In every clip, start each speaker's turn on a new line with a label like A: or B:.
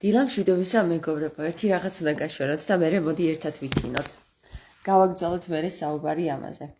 A: დილამ მშვიდობისა მეგობრებო, ერთი რაღაც უნდა გაშვეროთ და მერე მოდი ერთად ვიცინოთ. გავაგრძელოთ მერე საუბარი ამაზე.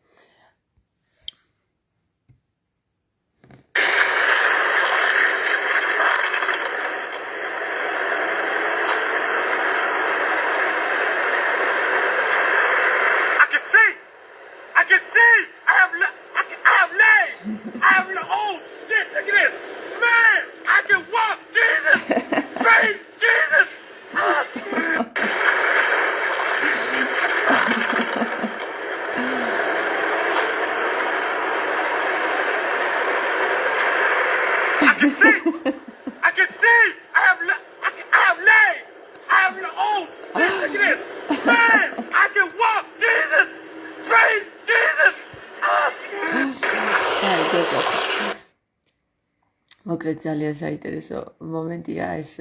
A: მოკლედ ძალიან საინტერესო მომენტია ეს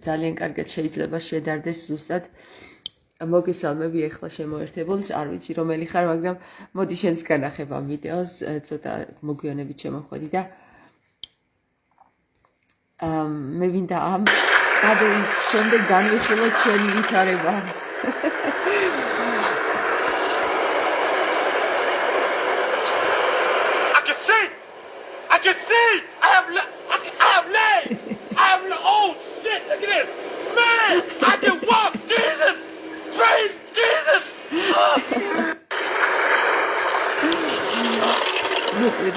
A: ძალიან კარგად შეიძლება შედარდეს ზუსტად მოგესალმები ახლა შემოერთებულს არ ვიცი რომელი ხარ მაგრამ მოდი შენც განახებ ამ ვიდეოს ცოტა მოგვიანებით შემოხვედი და მე მინდა ამ კადრის შემდეგ განვიხილოთ ჩვენი ვითარება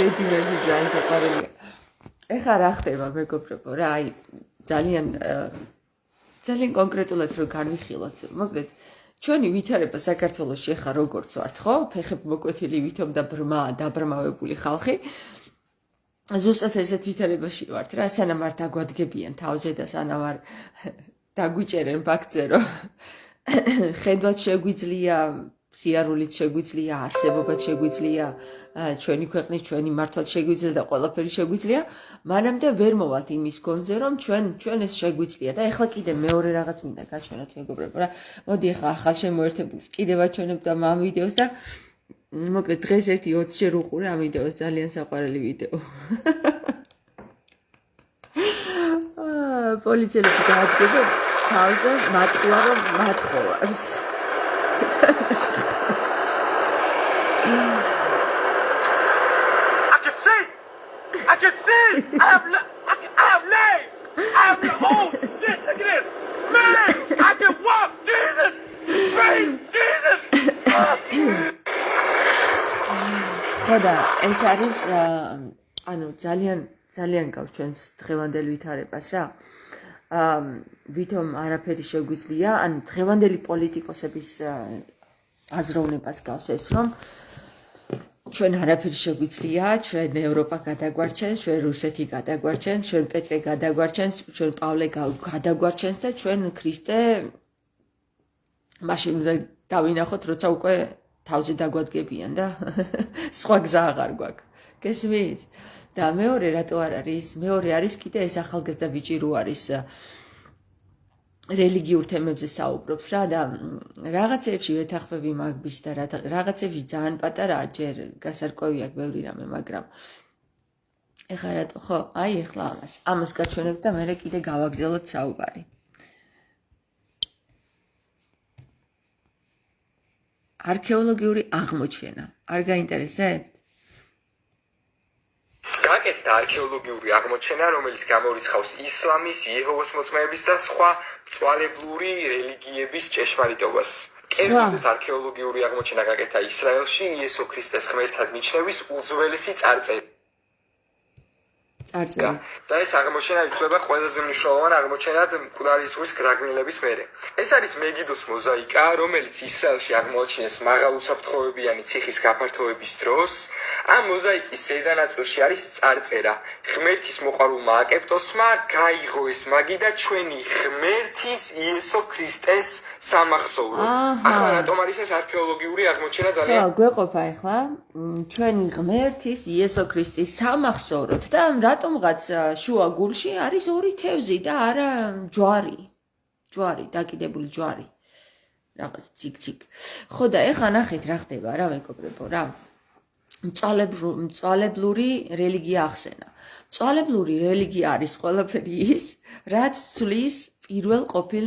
A: დედიმები ძალიან საყვარელია. ეხლა რა ხდება მეგობრებო, რა აი ძალიან კონკრეტულად რო განვიხილოთ. მოკლედ ჩვენი ვითარება საქართველოში ეხლა როგორც ვართ, ხო? ფეხები მოკვეთილი ვითომ და დაბრმავებული ხალხი. ზუსტად ესეთ ვითარებაში ვართ რა, სანამ არ დაგვადგებიან თავზე და სანამ არ დაგვიჭერენ ფაქტზე, რომ ხედვაც შეგვიძლია სიარულით შეგვიძლია, არსებობაც შეგვიძლია, ჩვენი ქვეყნის, ჩვენი მართვაც შეგვიძლია და ყველაფერი შეგვიძლია, მანამდე ვერ მოვალთ იმის გონზე, რომ ჩვენ ეს შეგვიძლია და ეხლა კიდე მეორე რაღაც მინდა გაჩვენოთ მეგობრებო რა. მოდი ეხლა ახალ შემოერთებულს კიდე ვაჩვენებ და ამ ვიდეოს და მოკლედ დღეს ერთი 20 ჯერ უყურე ამ ვიდეოს, ძალიან საყვარელი ვიდეო. პოლიციელები გაადგებენ თავზე მატყუა რომ მათხოვარს.
B: I can see. I have legs. I have the whole shit. Look at this. Man, I can walk. Jesus. Praise Jesus.
A: ხოდა ეს არის ანუ ძალიან გავს ჩვენს დღევანდელ ვითარებას რა. ვითომ არაფერი შეგვიძლია, ანუ დღევანდელი პოლიტიკოსების აზროვნებას გავს ეს რომ ჩვენ არაფერი შეგვიძლია, ჩვენ ევროპა გადაგვარჩენს, ჩვენ რუსეთი გადაგვარჩენს, ჩვენ პეტრე გადაგვარჩენს, ჩვენ პავლე გადაგვარჩენს და ჩვენ ქრისტე მაშინ დავინახოთ, როცა უკვე თავზე დაგვადგებიან და სხვა გზა აღარ გვაქვს. გესმის? და მეორე რატო არ არის? მეორე არის კიდე ეს ახალგაზრდა ბიჭი რო არის რელიგიურ თემებზე საუბრობს რა და რაღაცეებში ვეთანხმები მაგბის და რაღაცეებში ძალიან პატარაა ჯერ გასარკვევი აქვს ბევრი რამე მაგრამ ეხლა რატო ხო აი ეხლა ამას გაჩვენებ და მე კიდე გავაგრძელოთ საუბარი არქეოლოგიური აღმოჩენა არ გაინტერესებთ
B: გაკეთდა არქეოლოგიური აღმოჩენა, რომელიც გამორიცხავს ისლამის, იეჰოვას მოწმეების და სხვა მწვალებლური რელიგიების ჭეშმარიტობას. კერძოდ არქეოლოგიური აღმოჩენა გაკეთდა ისრაელში იესო ქრისტეს ღმერთად მიჩნევის უძველესი წარწერა. და ეს აღმოჩენა ითვლება ყველაზე მნიშვნელოვანი აღმოჩენად მკვდარი ზღვის გრაგნილების მერე. ეს არის მეგიდოს მოზაიკა, რომელიც ისრაელში აღმოაჩინეს მაღალ უსაფრთხოებიანი ციხის გაფართოების დროს. ამ მოზაიკის ზედა ნაწილში არის წარწერა. ღმერთის მოყვარულმა აკეპტოსმა გაიღო ეს მაგი და ჩვენი ღმერთის იესო ქრისტეს სამახსოვრო. ახლა რატომ არის ეს არქეოლოგიური აღმოჩენა ძალიან?
A: ხო, გვეყოფა ახლა ჩვენი ღმერთის იესო ქრისტის სამახსოვროდ და რატომღაც შუა გულში არის ორი თევზი და არა ჯვარი. ჯვარი, დაკიდებული ჯვარი. რაღაც ციკ-ციკ. ხო და ეხლა ნახეთ რა ხდება რა მეგობრებო რა. მწვალებლური რელიგია ახსენა. მწვალებლური რელიგია არის ყველაფერი ის, რაც ცვლის პირველ ყოფილ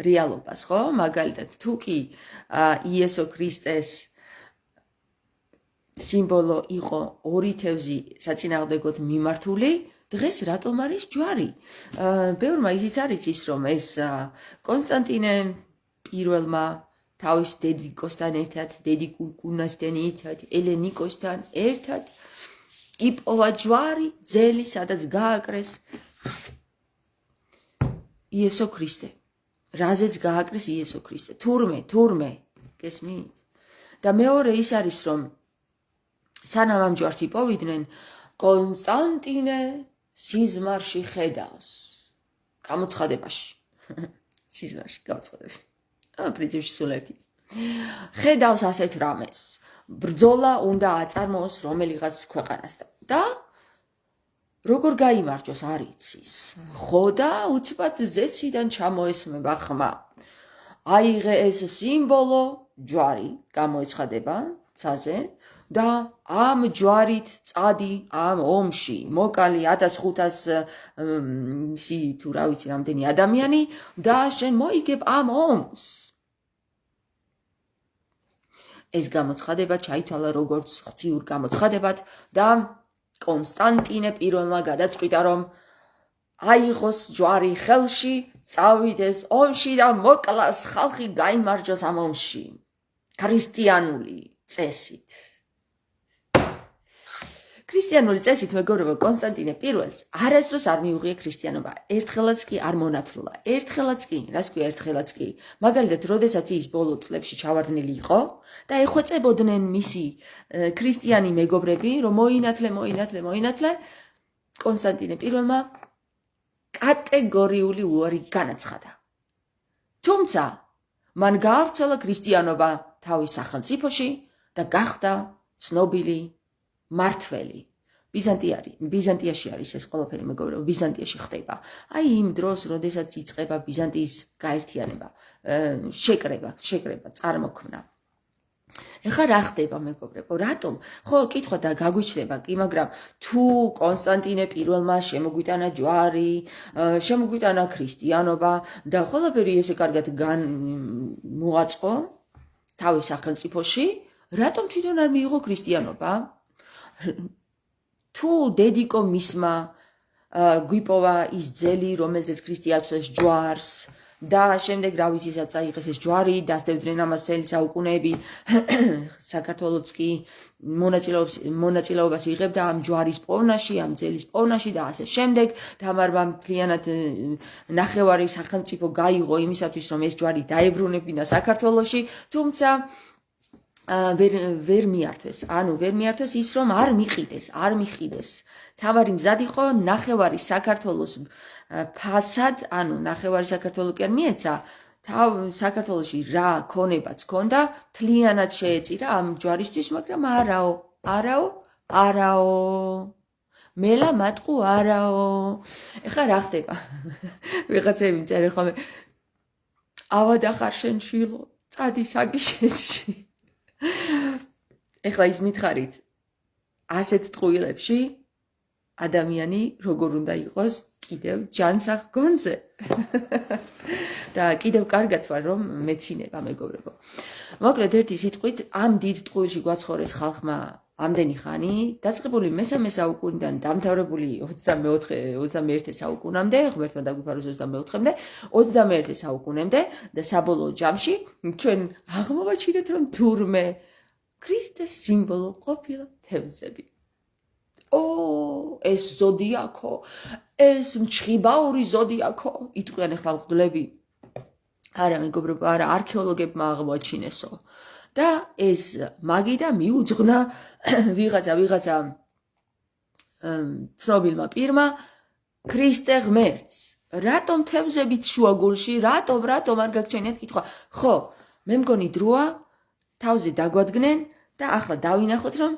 A: რეალობას, ხო? მაგალითად, თუ კი იესო ქრისტეს სიმბოლო იყო ორი თევზი საწინააღმდეგოდ მიმართული, დღეს რატომ არის ჯვარი? ბევრმა ისიც არ იცის, რომ ეს კონსტანტინე პირველმა თავის დედიკოსთან ერთად, დედი კუნასთან ერთად, ელენიკოსთან ერთად იპოვა ჯვარი, ძელი, სადაც გააკრეს იესო ქრისტე. რაზეც გააკრეს იესო ქრისტე. თურმე, გესმით? და მეორე ის არის, რომ სანამ ამ ჯვარს იპოვიდნენ, კონსტანტინე სიზმარში ხედავს. გამოცხადებაში. სიზმარში, გამოცხადებაში. პრინციპში სულ ერთი. ხედავს ასეთ რამეს. ბრძოლა უნდა აწარმოოს რომელიღაც ქვეყანასთან. და როგორ გაიმარჯოს არ იცის. ხო და უცბად ზეციდან ჩამოესმება ხმა. აიღე ეს სიმბოლო, ჯვარი გამოეცხადება ცაზე და ამ ჯვარით წადი ამ ომში. მოკალი 1500 თუ რა ვიცი რამდენი ადამიანი და შენ მოიგებ ამ ომს. ეს გამოცხადება ჩაითვალა როგორც ღვთიურ გამოცხადებად და კონსტანტინე პირველმა გადაწყვიტა, რომ აიღოს ჯვარი ხელში, წავიდეს ომში და მოკლას ხალხი გაიმარჯოს ამ ომში. ქრისტიანული წესით. ქრისტიანული წესით მეგობრებო, კონსტანტინე პირველს არასდროს არ მიუღია ქრისტიანობა. ერთხელაც კი არ მონათლულა. ერთხელაც კი, რას ქვია ერთხელაც კი? მაგალითად, როდესაც ის ბოლო წლებში ჩავარდნილი იყო და ეხვეწებოდნენ მისი ქრისტიანი მეგობრები, რომ მოინათლე, კონსტანტინე პირველმა კატეგორიული უარი განაცხადა. თუმცა, მან გაავრცელა ქრისტიანობა თავის სახელმწიფოში და გახდა ცნობილი მართველი. ბიზანტიაში არის ეს ყველაფერი მეგობრებო, ბიზანტიაში ხდება. აი იმ დროს, როდესაც იწყება ბიზანტიის გაერთიანება, შეკრება, წარმოქმნა. ეხლა რა ხდება მეგობრებო? რატომ? ხო, კითხვა და გაგვიჩნდება კი, მაგრამ თუ კონსტანტინე პირველმა შემოგვიტანა ჯვარი, შემოგვიტანა ქრისტიანობა და ყველაფერი ესე კარგად მოაწყო თავის სახელმწიფოში, რატომ თვითონ არ მიიღო ქრისტიანობა? თუ დედიკო მისმა გვიპოვა ის ძელი, რომელზეც ქრისტე აცვეს ჯვარს და შემდეგ რა ვიცი, სადაც აიღეს ეს ჯვარი, დასდევდნენ ამას მთელი საუკუნეები, საქართველოც კი მონაწილეობას იღებდა ამ ჯვარის პოვნაში, ამ ძელის პოვნაში და ასე შემდეგ. თამარმა მთლიანად ნახევარი სახელმწიფო გაიღო იმისათვის, რომ ეს ჯვარი დაებრუნებინა საქართველოში, თუმცა ვერ მიართვეს ის, რომ არ მიყიდეს. თავარი მზად იყო ნახევარი საქართველოს ფასად, ნახევარი საქართველო კი არ მიეცა, საქართველოში რა ქონებაც ქონდა, მთლიანად შეეწირა ამ ჯვარისთვის, მაგრამ არაო. მელა მატყუ არაო. ეხლა რა ხდება? ვიღაცები წერენ ხოლმე ავადახარ შენ შვილო, წადი საგიშეთში. ეხლა ის მითხარით, ასეთ ტყუილებში ადამიანი როგორ უნდა იყოს კიდევ ჯანსაღ გონზე. და კიდევ კარგად ვარ, რომ მეცინება მეგობრებო. მოკლედ ერთი სიტყვით, ამ დიდ ტყუილში გვაცხოვრეს ხალხმა ამდენი ხანი, დაწყებული მე-3 საუკუნიდან დამთავრებული 21 საუკუნამდე, ღმერთმა დაგვიფაროს 24-მდე, 21 საუკუნემდე და საბოლოო ჯამში ჩვენ აღმოვაჩინეთ, რომ თურმე ქრისტეს სიმბოლო ყოფილა თევზები. ეს ზოდიაქო, ეს მჩხიბაური ზოდიაქო, იტყვიან ახლა მღვდლები. არა მეგობრებო, არა, არქეოლოგებმა აღმოაჩინესო. და ეს მაგიდა მიუძღვნა ვიღაცა ცნობილმა პირმა ქრისტე ღმერთს. რატომ თევზებით შუაგულში, რატომ არ გაგჩენიათ კითხვა? ხო, მე მგონი დროა თავზე დაგვადგნენ და ახლა დავინახოთ, რომ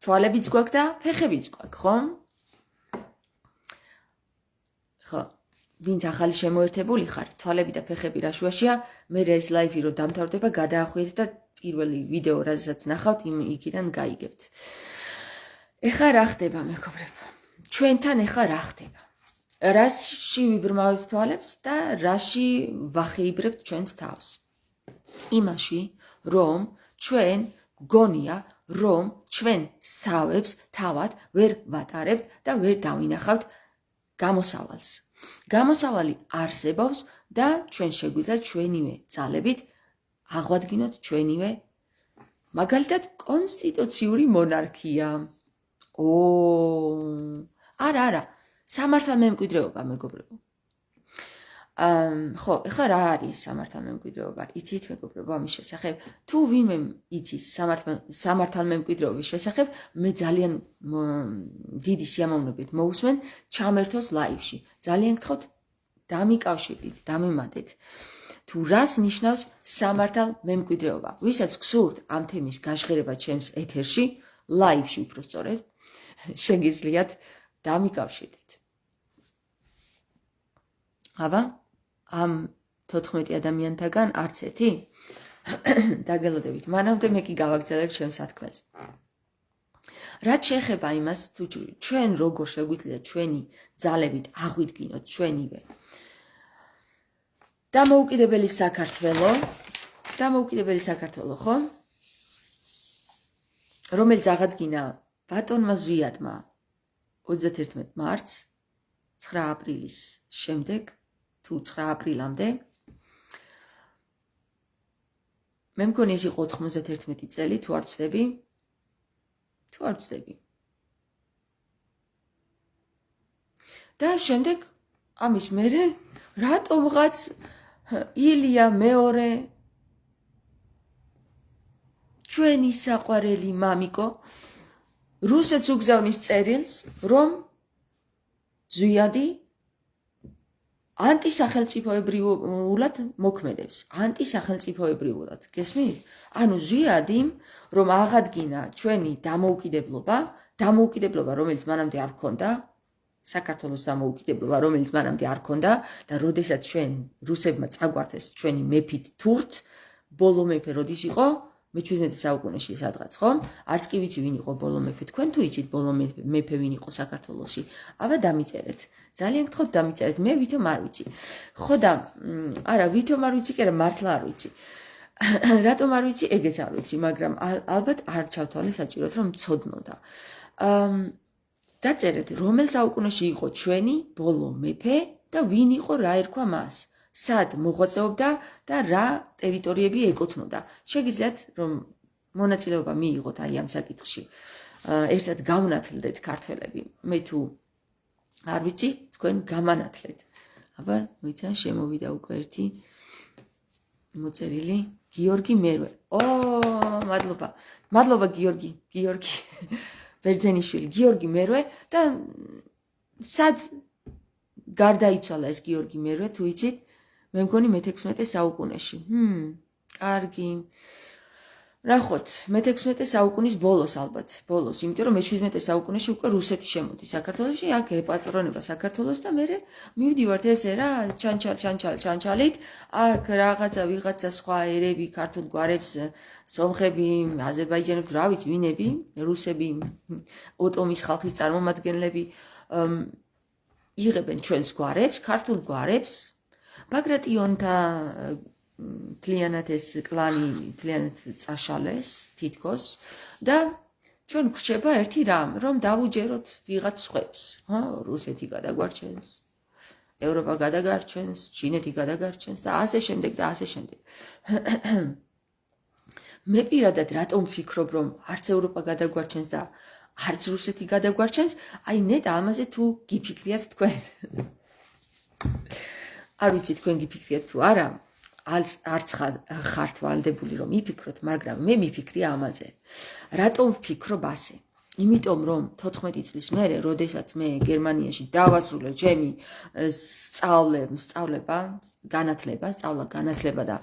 A: თვალებიც გვაქვს და ფეხებიც გვაქვს, ხო? ხო, ვინც ახალი შემოერთებული ხარ, თვალები და ფეხები რა შუაშია, მე ეს ლაივი რო დამთავრდება, გადაახვიეთ და პირველი ვიდეო, რაზეც ნახავთ, იქიდან გაიგებთ. ეხლა რა ხდება, მეგობრებო? ჩვენთან ეხლა რა ხდება? რაში ვიბრმავებთ თვალებს და რაში ვახეიბრებთ ჩვენს თავს? იმაში, რომ ჩვენ გგონია, რომ ჩვენ სავებს თავად ვერ ვატარებთ და ვერ დავინახავთ გამოსავალს. გამოსავალი არსებობს და ჩვენ შეგვიძლია ჩვენივე ძალებით აღვადგინოთ ჩვენივე მაგალითად კონსტიტუციური მონარქია. არა, სამართალმემკვიდრეობა, მეგობრებო. ხო, ეხლა რა არის სამართალმემკვიდრეობა? იცით, მეგობრებო, ამის შესახებ? თუ ვინმე იცის სამართალმემკვიდრეობის შესახებ, მე ძალიან დიდი სიამოვნებით მოусმენ, ჩამერთოს ლაივში. ძალიან გთხოვთ, დამიკავშირდით, დამემატეთ. თუ რას ნიშნავს სამართალმემკვიდრეობა? ვისაც გსურთ ამ თემის გაჟღერება ჩემს ეთერში, ლაივში უпростоრედ, შეგიძლიათ დამიკავშირდეთ. აბა, ამ 14 ადამიანთაგან არც ერთი? დაგელოდებით. მანამდე მე კი გავაგრძელებ ჩემს სათქმელს. რაც შეეხება იმას, თუ ჩვენ როგორ შეგვიძლია ჩვენი ძალებით აღვიდგინოთ ჩვენივე დამოუკიდებელი საქართველო, ხო? რომელიც აღადგინა ბატონმა ზვიადმა 31 მარტს 9 აპრილის შემდეგ თუ 9 აპრილამდე მე მგონი ეს იყო 91 წელი თუ არ ვცდები და შემდეგ ამის მერე რატომღაც ილია მეორე ჩვენი საყვარელი მამიკო რუსეთს უგზავნის წერილს რომ ზვიადი ანტისახელმწიფოებრივად მოქმედებს, ანტისახელმწიფოებრივად, გესმით? ანუ ზვიადიმ რომ აღადგინა ჩვენი დამოუკიდებლობა, რომელიც მანამდე არ ჰქონდა, საქართველოს დამოუკიდებლობა, რომელიც მანამდე არ ჰქონდა და როდესაც ჩვენ რუსებმა წაგვართეს ჩვენი მეფით თურთ, ბოლო მეფე როდის იყო? მე-17 საუკუნეში სადღაც, ხო? არც კი ვიცი ვინ იყო ბოლო მეფე. თქვენ თუ იცით ბოლო მეფე ვინ იყო საქართველოში? აბა დამიწერეთ. ძალიან გთხოვთ დამიწერეთ. მე ვითომ არ ვიცი. ხო და არა, ვითომ არ ვიცი, კი არა, მართლა არ ვიცი. რატომ არ ვიცი? ეგეც არ ვიცი, მაგრამ ალბათ არ ჩავთვალე საჭიროდ რომ მცოდნოდა. დაწერეთ, რომელ საუკუნეში იყო ჩვენი ბოლო მეფე და ვინ იყო, რა ერქვა მას? სად მოღვაწეობდა და რა ტერიტორიები ეკუთვნოდა. შეგიძლიათ რომ მონაწილეობა მიიღოთ აი ამ საკითხში. ერთად გავნათლდეთ ქართველები. მე თუ არ ვიცი, თქვენ გამანათლეთ. აბა, მოიცა შემოვიდა უკვე ერთი მოწერილი გიორგი მერვე. მადლობა. მადლობა გიორგი. ბერძენიშვილი, გიორგი მერვე და სად გარდაიცვალა ეს გიორგი მერვე, თუ იცით? მე მგონი მე-16 საუკუნეში. კარგი. ნახოთ, მე-16 საუკუნის ბოლოს ალბათ, იმიტომ რომ მე-17 საუკუნეში უკვე რუსეთი შემოდის საქართველოში, აქ ეპატრონება საქართველოს და მე მივდივართ ესე რა, ჩანჩალით, აქ ვიღაცა სხვა ერები, ქართულ გვარებს, სომხები, აზერბაიჯანელები, რა ვიცი, ვინები, რუსები, ოტომის ხალხის წარმომადგენლები იღებენ ჩვენს გვარებს, ქართულ გვარებს, ბაგრატიონთა თლიანად ეს კლანი თლიანად წაშალეს თითქოს და ჩვენ გვრჩება ერთი რამ, რომ დავუჯეროთ ვიღაც სხვებს, ხო? რუსეთი გადაგვარჩენს, ევროპა გადაგარჩენს, ჩინეთი გადაგარჩენს და ასე შემდეგ და ასე შემდეგ. მე პირადად რატომ ვფიქრობ, რომ არც ევროპა გადაგვარჩენს და არც რუსეთი გადაგვარჩენს, აი ნეტა ამაზე თუ გიფიქრიათ თქვენ. არ ვიცი თქვენ გიფიქრიათ თუ არა, არც ხართ ვალდებული რომ იფიქროთ, მაგრამ მე მიფიქრი ამაზე. რატომ ვფიქრობ ასე? იმიტომ რომ 14 წლის მერე, როდესაც მე გერმანიაში დავასრულე ჩემი განათლება და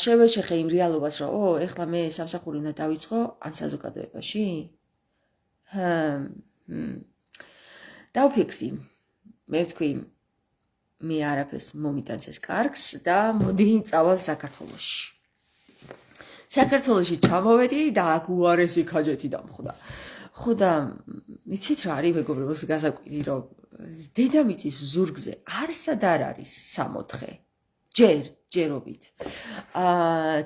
A: შევეშეხე იმ რეალობას, რომ ეხლა მე სამსახური უნდა დავიწყო ამ საზოგადოებაში. დავფიქრდი, მე ვთქვი, მე არაფერს მომიტანს ეს კარგს და მოდი წავალ საქართველოში. საქართველოში ჩამოვედი და აქ უარესი ქაჯეთი დამხვდა. ხო და იცით რა არის მეგობრებო გასაკვირი რომ დედამიწის ზურგზე არსად არ არის 64. ჯერობით.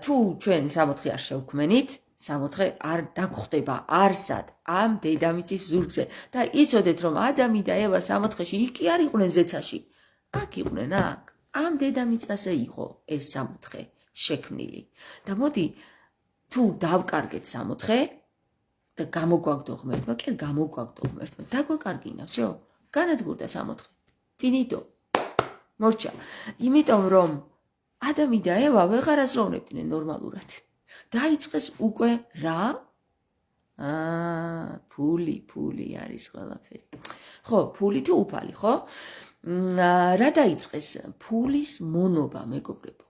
A: თუ ჩვენ 64 არ შევქმენით, 64 არ დაგხვდება არსად ამ დედამიწის ზურგზე და იცოდეთ რომ ადამი და ევა 64-ში იქ არ იყვნენ ზეცაში. აქ იყვნენ აქ. ამ დედამიწაზე იყო ეს 64 შექმნილი. და მოდი თუ დავკარგეთ 64 და გამოგვაგდო ღმერთმა, კი გამოგვაგდო ღმერთმა, დაგვაკარგინა, всё. განადგურდა 64. Finito. მორჩა. იმიტომ რომ ადამი და ევა ვეღარ აზროვნებდნენ ნორმალურად. დაიწყეს უკვე რა? ფული არის ყველაფერი. ხო, ფული თუ უფალი, ხო? რა დაიწყეს? ფულის მონობა, მეგობრებო.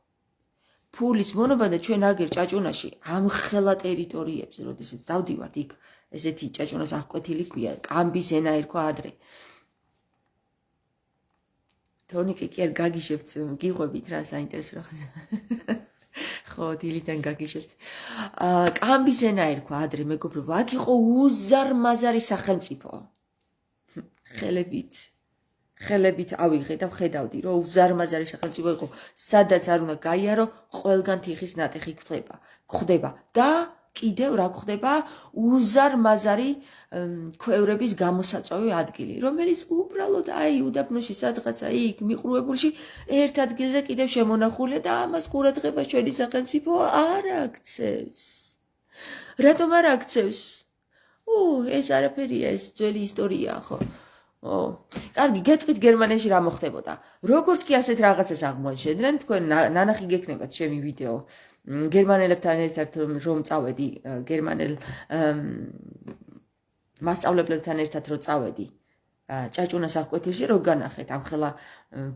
A: ფულის მონობა და ჩვენ აგერ ჭაჭუნაში ამ ხელა ტერიტორიებზე, როდესაც დავდივართ იქ, ესეთი ჭაჭუნას აღკვეთილი ქვია, კამბის ენა ერქვა ადრე. თორნიკე კი არ გაგიშებთ, გიყვებით რა საინტერესო რაღაცა. ხო, დილიდან გაგიშებთ. კამბის ენა ერქვა ადრე, მეგობრებო, აქ იყო უზარმაზარი სახელმწიფო. ხელებით ავიღე და ვხედავდი, რომ უზარმაზარი სახელმწიფო იყო, სადაც არ უნდა გაიარო, ყველგან თიხის ნატეხი გვხვდება და კიდევ რა გვხვდება? უზარმაზარი ქვევრების გამოსაწვევი ადგილი, რომელიც უბრალოდ უდაბნოში სადღაცა იქ მიყრუებულში ერთ ადგილზე კიდევ შემონახულია და ამას ყურადღებას ჩვენი სახელმწიფო არ აქცევს. რატომ არ აქცევს? ეს არაფერია, ეს ძველი ისტორიაა, ხო? კარგი, გეტყვით გერმანიაში რა მოხდებოდა. როგორც კი ასეთ რაღაცას აღმოაჩენდნენ, თქვენ ნანახი გექნებათ ჩემი ვიდეო. გერმანელებთან ერთად რომ წავედი, გერმანელ მასწავლებლებთან ერთად რომ წავედი ჭაჭუნას აღკვეთილში, რომ განახეთ ამ ხელა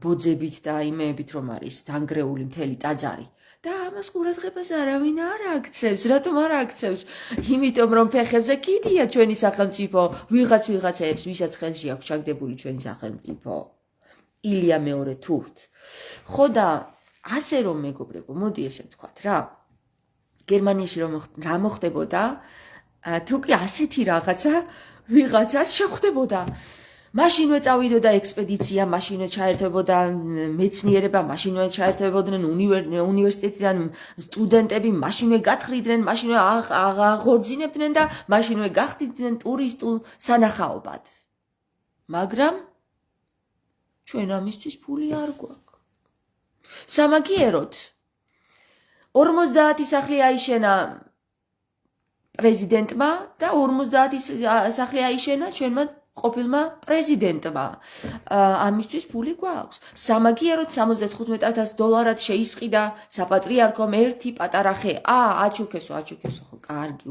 A: ბოძებით და იმეებით რომ არის დანგრეული მთელი ტაძარი. და ამას ყურადღებას არავინ არ აქცევს. რატომ არ აქცევს? იმიტომ რომ ფეხებზე კიდია ჩვენი სახელმწიფო, ვიღაცეებს, ვისაც ხელში აქვს ჩაგდებული ჩვენი სახელმწიფო. ილია მეორე თურთ. ხო და ასე რომ მეგობრებო, მოდი ესე ვთქვათ რა. გერმანიაში რა მოხდებოდა? თუ კი ასეთი რაღაცა ვიღაცას შეხვდებოდა. მაშინვე წავიდოდა ექსპედიცია, მაშინვე ჩაერთვებოდა მეცნიერება, მაშინვე ჩაერთვებოდნენ უნივერსიტეტიდან სტუდენტები, მაშინვე გათხრიდნენ, მაშინვე აღორძინებდნენ და მაშინვე გახდიდნენ ტურისტულ სანახაობად. მაგრამ ჩვენ ამისთვის ფული არ გვაქვს. სამაგიეროდ 50 სახლი აიშენა პრეზიდენტმა და 50 სახლი აიშენა ჩვენმა ყოფილმა პრეზიდენტმა. ამისთვის ფული გვაქვს. სამაგიეროდ $75,000 შეისყიდა საპატრიარქომ ერთი პატარა ხე. აჩუქესო, ხო, კარგი,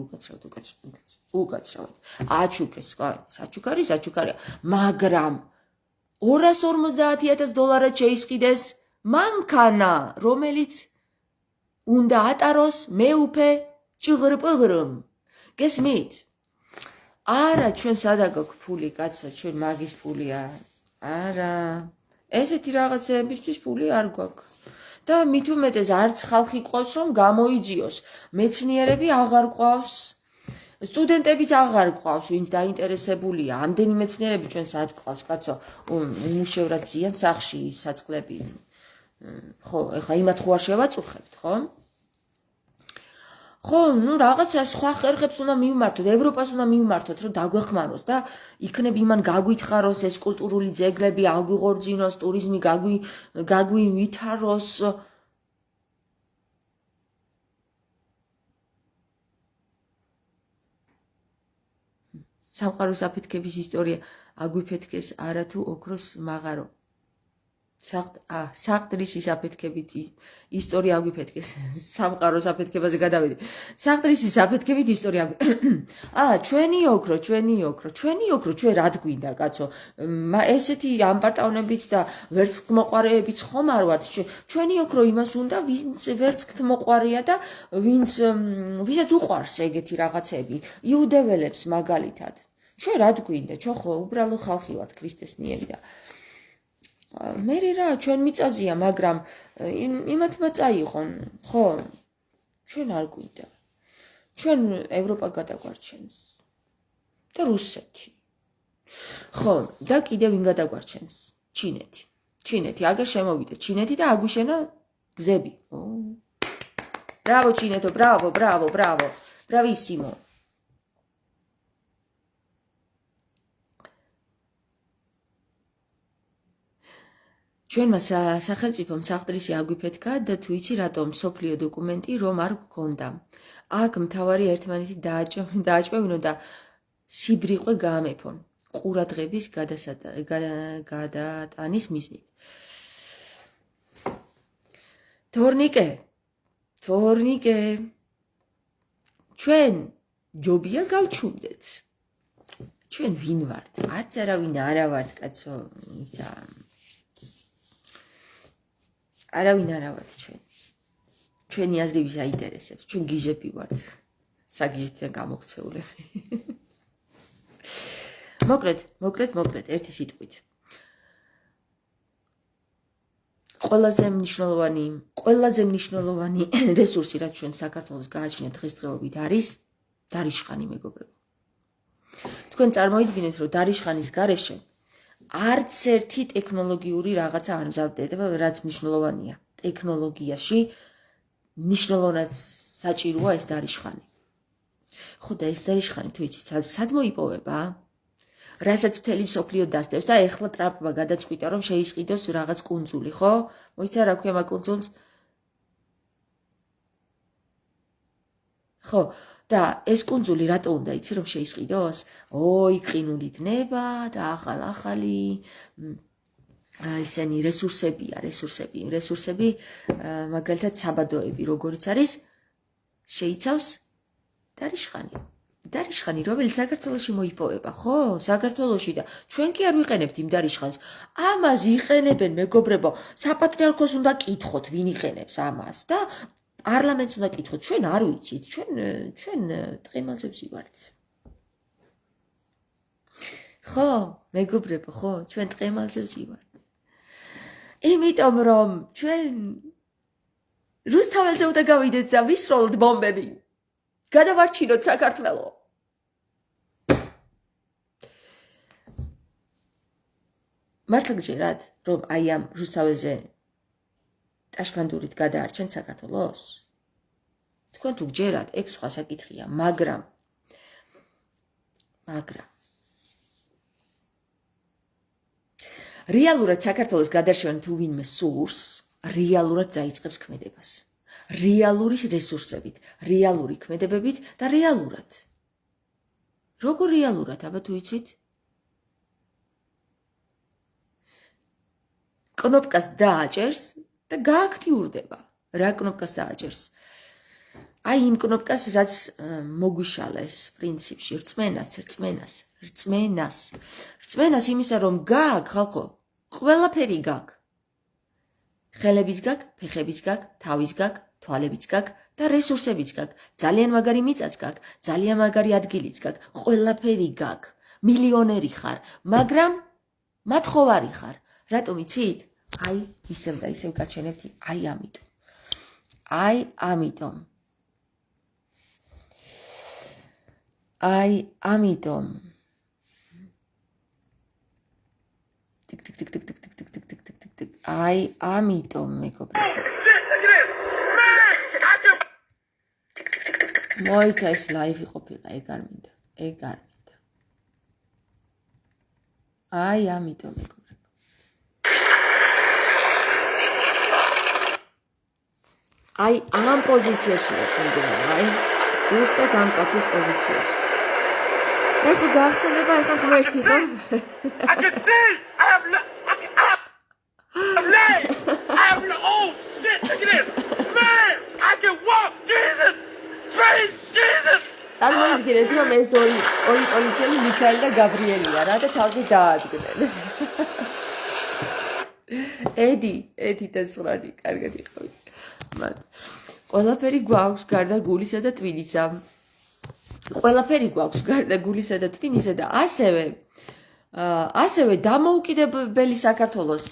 A: უკაცრავად. აჩუქეს, საჩუქარია, მაგრამ $250,000 შეისყიდეს მანქანა, რომელიც უნდა ატაროს მეუფე ჭიღრპიღრმ. გესმით? არა, ჩვენ სადა გვაქვს ფული, კაცო, ჩვენ მაგის ფულია. არა, ესეთი რაღაცეებისთვის ფული არ გვაქვს. და მით უმეტეს არც ხალხი ყავს რომ გამოიძიოს. მეცნიერები აღარ ყავს. სტუდენტებიც აღარ ყავს, ვინც დაინტერესებულია. ამდენი მეცნიერები ჩვენ სად ყავს, კაცო, უმუშევრად ზიან სახში საწყლები. ხო, ეხლა იმათ ხო არ შევაწუხებთ, ხო? ხო, რაღაცა სხვა ხერხებს უნდა მივმართოთ, ევროპას უნდა მივმართოთ, რომ დაგვეხმაროს და იქნებ იმან გაგვითხაროს ეს კულტურული ძეგლები, აგვიღორძინოს, ტურიზმი გაგვივითაროს. სამყაროს აფეთქების ისტორია აგვიფეთქეს არა თუ ოქროს მაღარო. საყდრისის აფეთქებით ისტორია აგვიფეთქეს. სამყაროს აფეთქებაზე გადავედი. საყდრისის აფეთქებით ისტორია ჩვენი ოქრო, ჩვენ რად გვინდა, კაცო? ესეთი ამპარტავნებით და ვერცხლმოყვარეებით ხომ არ ვართ. ჩვენი ოქრო იმას უნდა, ვინც ვერცხლმოყვარეა და ვინც უყვარს ეგეთი რაღაცები. იუდეველებს მაგალითად. ჩვენ რად გვინდა? ჩვენ ხო უბრალო ხალხი ვართ, ქრისტესნიერი და მე რა ჩვენ მიწაზია, მაგრამ იმათმა წაიღონ, ხო? ჩვენ არ გვინდა. ჩვენ ევროპა გადაგვარჩენს და რუსეთი. ხო, და კიდევ ვინ გადაგვარჩენს? ჩინეთი, აგერ შემოვიდეთ ჩინეთი და აგვიშენა გზები. Bravo ჩინეთო, bravo. Bravissimo. ჩვენმა სახელმწიფომ სახდრისი აგვიფეთქა და თუ იცი რატომ სოფლიო დოკუმენტი რომ არ გქონდა. აქ მთავარი ერთმანეთი დააჭმევინო და სიბრიყვე გაამეფონ. ყურადღების გადატანის მიზნით. თორნიკე. ჩვენ ჯობია გავჩუმდეთ. ჩვენ ვინ ვართ? არც არავინ არა ვართ, კაცო, ისა. არავინ არა ვართ ჩვენ. ჩვენი აზრი ვის აინტერესებს? ჩვენ გიჟები ვართ. საგიჟებთან გამოქცეულები. მოკლედ, ერთი სიტყვით. ყველაზე მნიშვნელოვანი რესურსი, რაც ჩვენ საქართველოს გააჩნია დღესდღეობით არის დარიშხანი, მეგობრებო. თქვენ წარმოიდგინეთ, რომ დარიშხანის გარეშე არც ერთი ტექნოლოგიური რაღაცა არ მზადდება, რაც მნიშვნელოვანია. ტექნოლოგიაში მნიშვნელოვნად საჭიროა ეს დარიშხანი. ხო და ეს დარიშხანი თუ იცით, სად მოიპოვება? რასაც მთელი მსოფლიო დასდევს და ეხლა ტრამპმა გადაწყვიტა, რომ შეისყიდოს რაღაც კუნძული, ხო? მოიცა რა ქვია მაგ კუნძულს? ხო, და ეს კუნძული რატო უნდა იცი რომ შეისყიდოს? იქ ყინული დნება და ახალი ისენი რესურსები, მაგალითად საბადოები, როგორიც არის, შეიცავს დარიშხანი, რომელიც საქართველოში მოიპოვება, ხო? საქართველოში და ჩვენ კი არ ვიყენებთ იმ დარიშხანს. ამას იყენებენ, მეგობრებო, საპატრიარქოს უნდა კითხოთ, ვინ იყენებს ამას და პარლამენტს უნდა კითხოთ. ჩვენ არ ვიცით, ჩვენ ტყემალზევსი ვართ. ხო, მეგობრებო, ხო, ჩვენ ტყემალზევსი ვართ. იმიტომ რომ ჩვენ რუსთაველზე უნდა გავიდეთ და ვისროლოთ ბომბები. გადავარჩინოთ საქართველო. მართლა გჯერათ, რომ აი ამ რუსთაველზე ტაშფანდურით გადაარჩენთ საქართველოს? თქვენ თუ გჯერათ, ეგ სხვა საკითხია, მაგრამ რეალურად საქართველოს გადარჩენა თუ ვინმე სურს, რეალურად დაიწყებს ქმედებას. რეალური რესურსებით, რეალური ქმედებებით და რეალურად. როგორ რეალურად, აბა თუ იცით? კნოპკას დააჭერს და გააქტიურდება. რა კნოპკას დააჭერს? აი იმ კნოპკას, რაც მოგვიშალეს პრინციპში, რწმენას იმისა, რომ გაგ, ხალხო, ყველაფერი გაგ. ხელების გაგ, ფეხების გაგ, თავის გაგ, თვალების გაგ და რესურსების გაგ. ძალიან მაგარი მიწაც გაგ, ძალიან მაგარი ადგილიც გაგ, ყველაფერი გაგ. მილიონერი ხარ, მაგრამ მათხოვარი ხარ. რატომ იცით? აი, ისევ და ისევ გაჩენებთ, აი ამიტომ. აი ამიტომ მეგობრებო. მოიცა ეს ლაივი ყოფილა, ეგ არ მინდა. აი ამიტომ მეგობრებო. აი ამ პოზიციაში ვარ, აი ზუსტად ამ კაცის პოზიციაში. ეხლა გახსენება, ეხლა ღმერთი ხო?
C: I can see! I have legs! Oh shit, look at this! Man, I can walk! Jesus! Praise Jesus!
A: წარმოიდგინეთ, რომ ეს ორი პოლიციელი მიქაელი და გაბრიელია რა და თავზე დაადგნენ. ედი და ცხრადი, კარგად იყავით. მათ ყველაფერი გვაქვს გარდა გულისა და ტვინისა. და ასევე დამოუკიდებელი საქართველოს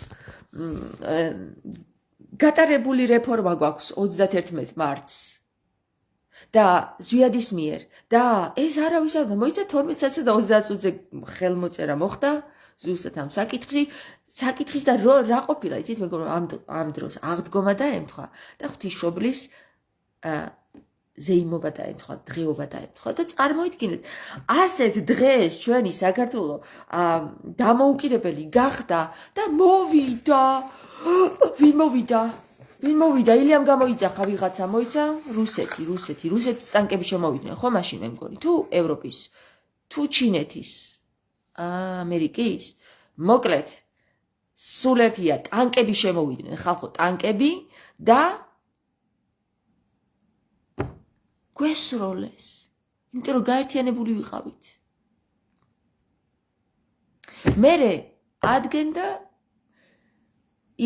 A: გატარებული რეფორმა გვაქვს 31 მარტს. და ზვიადის მიერ და ეს არავის არ მოიცა 12 საათსა და 30 წუთზე ხელმოწერა მოხდა ზუსტად ამ საკითხის და რა ყოფილა იცით მეგობრებო ამ დროს აღდგომა დაემთხვა და ღვთისმშობლის ზეიმობა დაემთხვა დღეობა დაემთხვა და წარმოიდგინეთ ასეთ დღეს ჩვენი საქართველო დამოუკიდებელი გახდა და მოვიდა ვინ მოვიდა ილიამ გამოიძახა ვიღაცა მოიცა რუსეთის ტანკები შემოვიდნენ ხო მაშინ მე მგონი თუ ევროპის თუ ჩინეთის ამერიკის მოკლედ სულ ერთია ტანკები შემოვიდნენ ხალხო ტანკები და გვესროლეს იმიტომ რომ გაერთიანებული ვიყავით მერე ადგენდა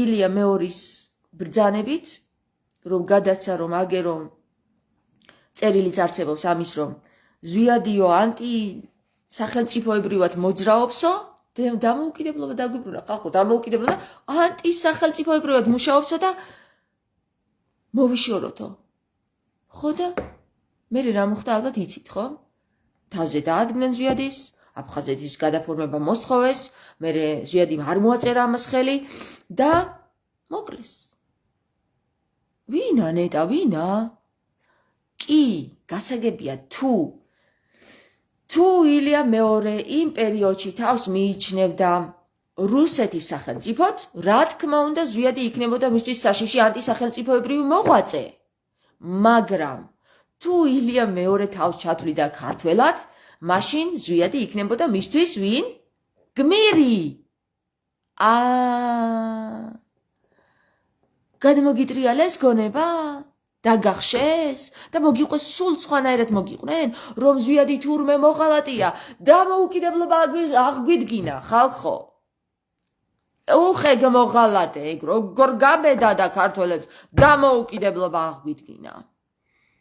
A: ილია მეორის ბრძანებით რომ გადასცა რომ აგერო წერილიც არსებობს ამის რომ ზვიადიო ანტი სახელმწიფოებრივად მოძრაობსო დამოუკიდებლობა დაგვიბრუნა ხალხო დამოუკიდებლობა ანტი სახელმწიფოებრივად მუშაობსო და მოვიშოროთო ხო და მე რა მოხდა ალბათ იცით ხო თავზე დაადგნენ ზვიადის აფხაზეთის გადაფორმება მოსთხოვეს მე ზვიადიმ არ მოაწერა ამას ხელი და მოკლეს ვინა ნეტა ვინა კი გასაგებია თუ ილია მეორე იმ პერიოდში თავს მიიჩნევდა რუსეთის სახელმწიფოდ რა თქმა უნდა ზვიადი იქნებოდა მისთვის საშიში ანტისახელმწიფოებრივი მოღვაწე მაგრამ თუ ილია მეორე თავს ჩათვლიდა ქართველად მაშინ ზვიადი იქნებოდა მისთვის ვინ გმირი გადმოგიტრიალეს გონება დაგახშეს და მოგიყვეს სულ სხვანაირად მოგიყვნენ რომ ზვიადი თურმე მოღალატია დამოუკიდებლობა აღგვიდგინა ხალხო უხე მოღალატე ეგ როგორ გაბედა და ქართველებს დამოუკიდებლობა აღგვიდგინა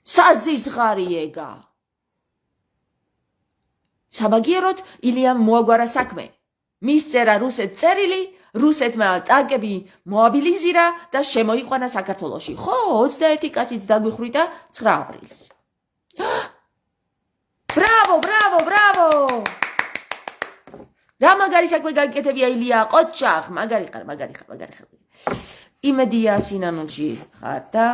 A: საზიზღარი ეგა საბაგიეროდ ილიამ მოაგვარა საქმე მისწერა რუსეთს წერილი რუსეთმა ტანკები მოაბილიზირა და შემოიყვანა საქართველოში ხო 21 კაციც დაგვიხრიდა 9 აპრილს ბრავო რა მაგარი საქმე გაიკეთებია ილია ყოჩახ მაგარი ხარ იმედია სინანულში ხარ და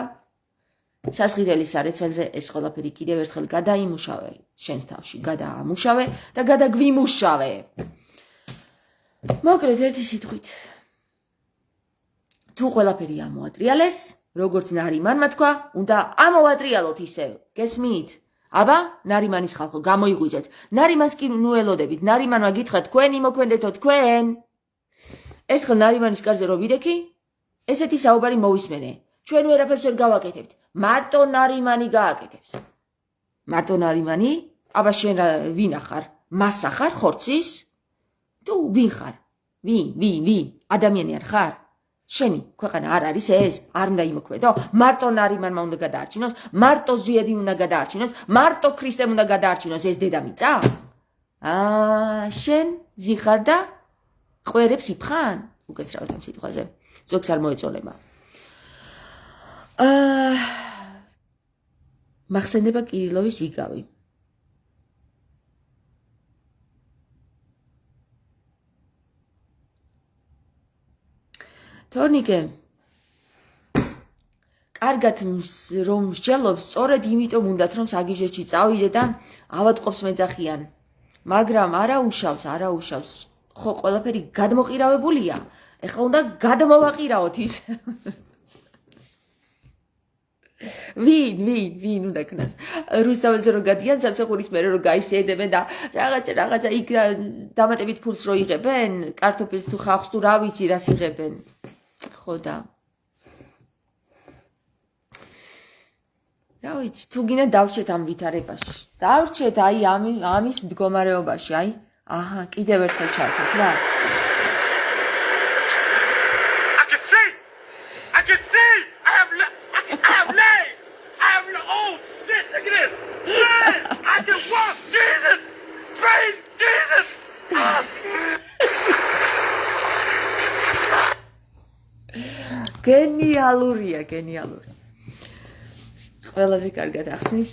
A: სასყიდელის სარეცელზე ეს ყველაფერი კიდევ ერთხელ გადაიმუშავე შენს თავში გადაამუშავე და გადაგვიმუშავე მოკლედ ერთი სიტყვით თუ ყველაფერი ამოატრიალეს როგორც ნარიმანმა თქვა უნდა ამოვატრიალოთ ისევ გესმით აბა ნარიმანის ხალხო გამოიღვიძეთ ნარიმანს კი ნუ ელოდებით ნარიმანმა გითხრა თქვენი მოქმედეთო თქვენ ერთხელ ნარიმანის კარზე რო ვიდექი ესეთი საუბარი მოვისმენე ჩვენ ვერაფერს ვერ გავაკეთებთ მარტო ნარიმანი გააკეთებს მარტო ნარიმანი აბა შენ ვინ ახარ მასა ხარ ხორცის თუ ვინ ხარ ვინ ადამიანი არ ხარ შენი ქვეყანა არ არის ეს არ უნდა იმოქმედო მარტო ნარიმანმა უნდა გადაარჩინოს მარტო ზვიადი უნდა გადაარჩინოს მარტო ქრისტემ უნდა გადაარჩინოს ეს დედამიწა შენ ზიხარ და ყვერებს იფხან უკეთრავად ამ სიტყვაზე ზოგს არ მოეწონება მახსენდება კირილოვის იგავი თორნიკე კარგად რომ მსჯელობს სწორედ იმიტომ უნდათ რომ საგიჟეთში წავიდე და ავატყობს მეძახიან მაგრამ არაუშავს ხო ყველაფერი გადმოყირავებულია ეხლა უნდა გადმოვაყირავოთ ის ვინ უნდა ქნას რუსთაველზე რო გადიან სამსახურის მერე რო გაისეედებენ და რაღაცა იქ დამატებით ფულს რო იღებენ კარტოფილს თუ ხავხს თუ რა ვიცი რას იღებენ ხო და რა ვიცი თუ გინდა დავრჩეთ ამ ვითარებაში დავრჩეთ აი ამის მდგომარეობაში აი აჰა კიდევ ერთხელ ჩავხოთ რა გენიალური ყველაზე კარგად ახსნის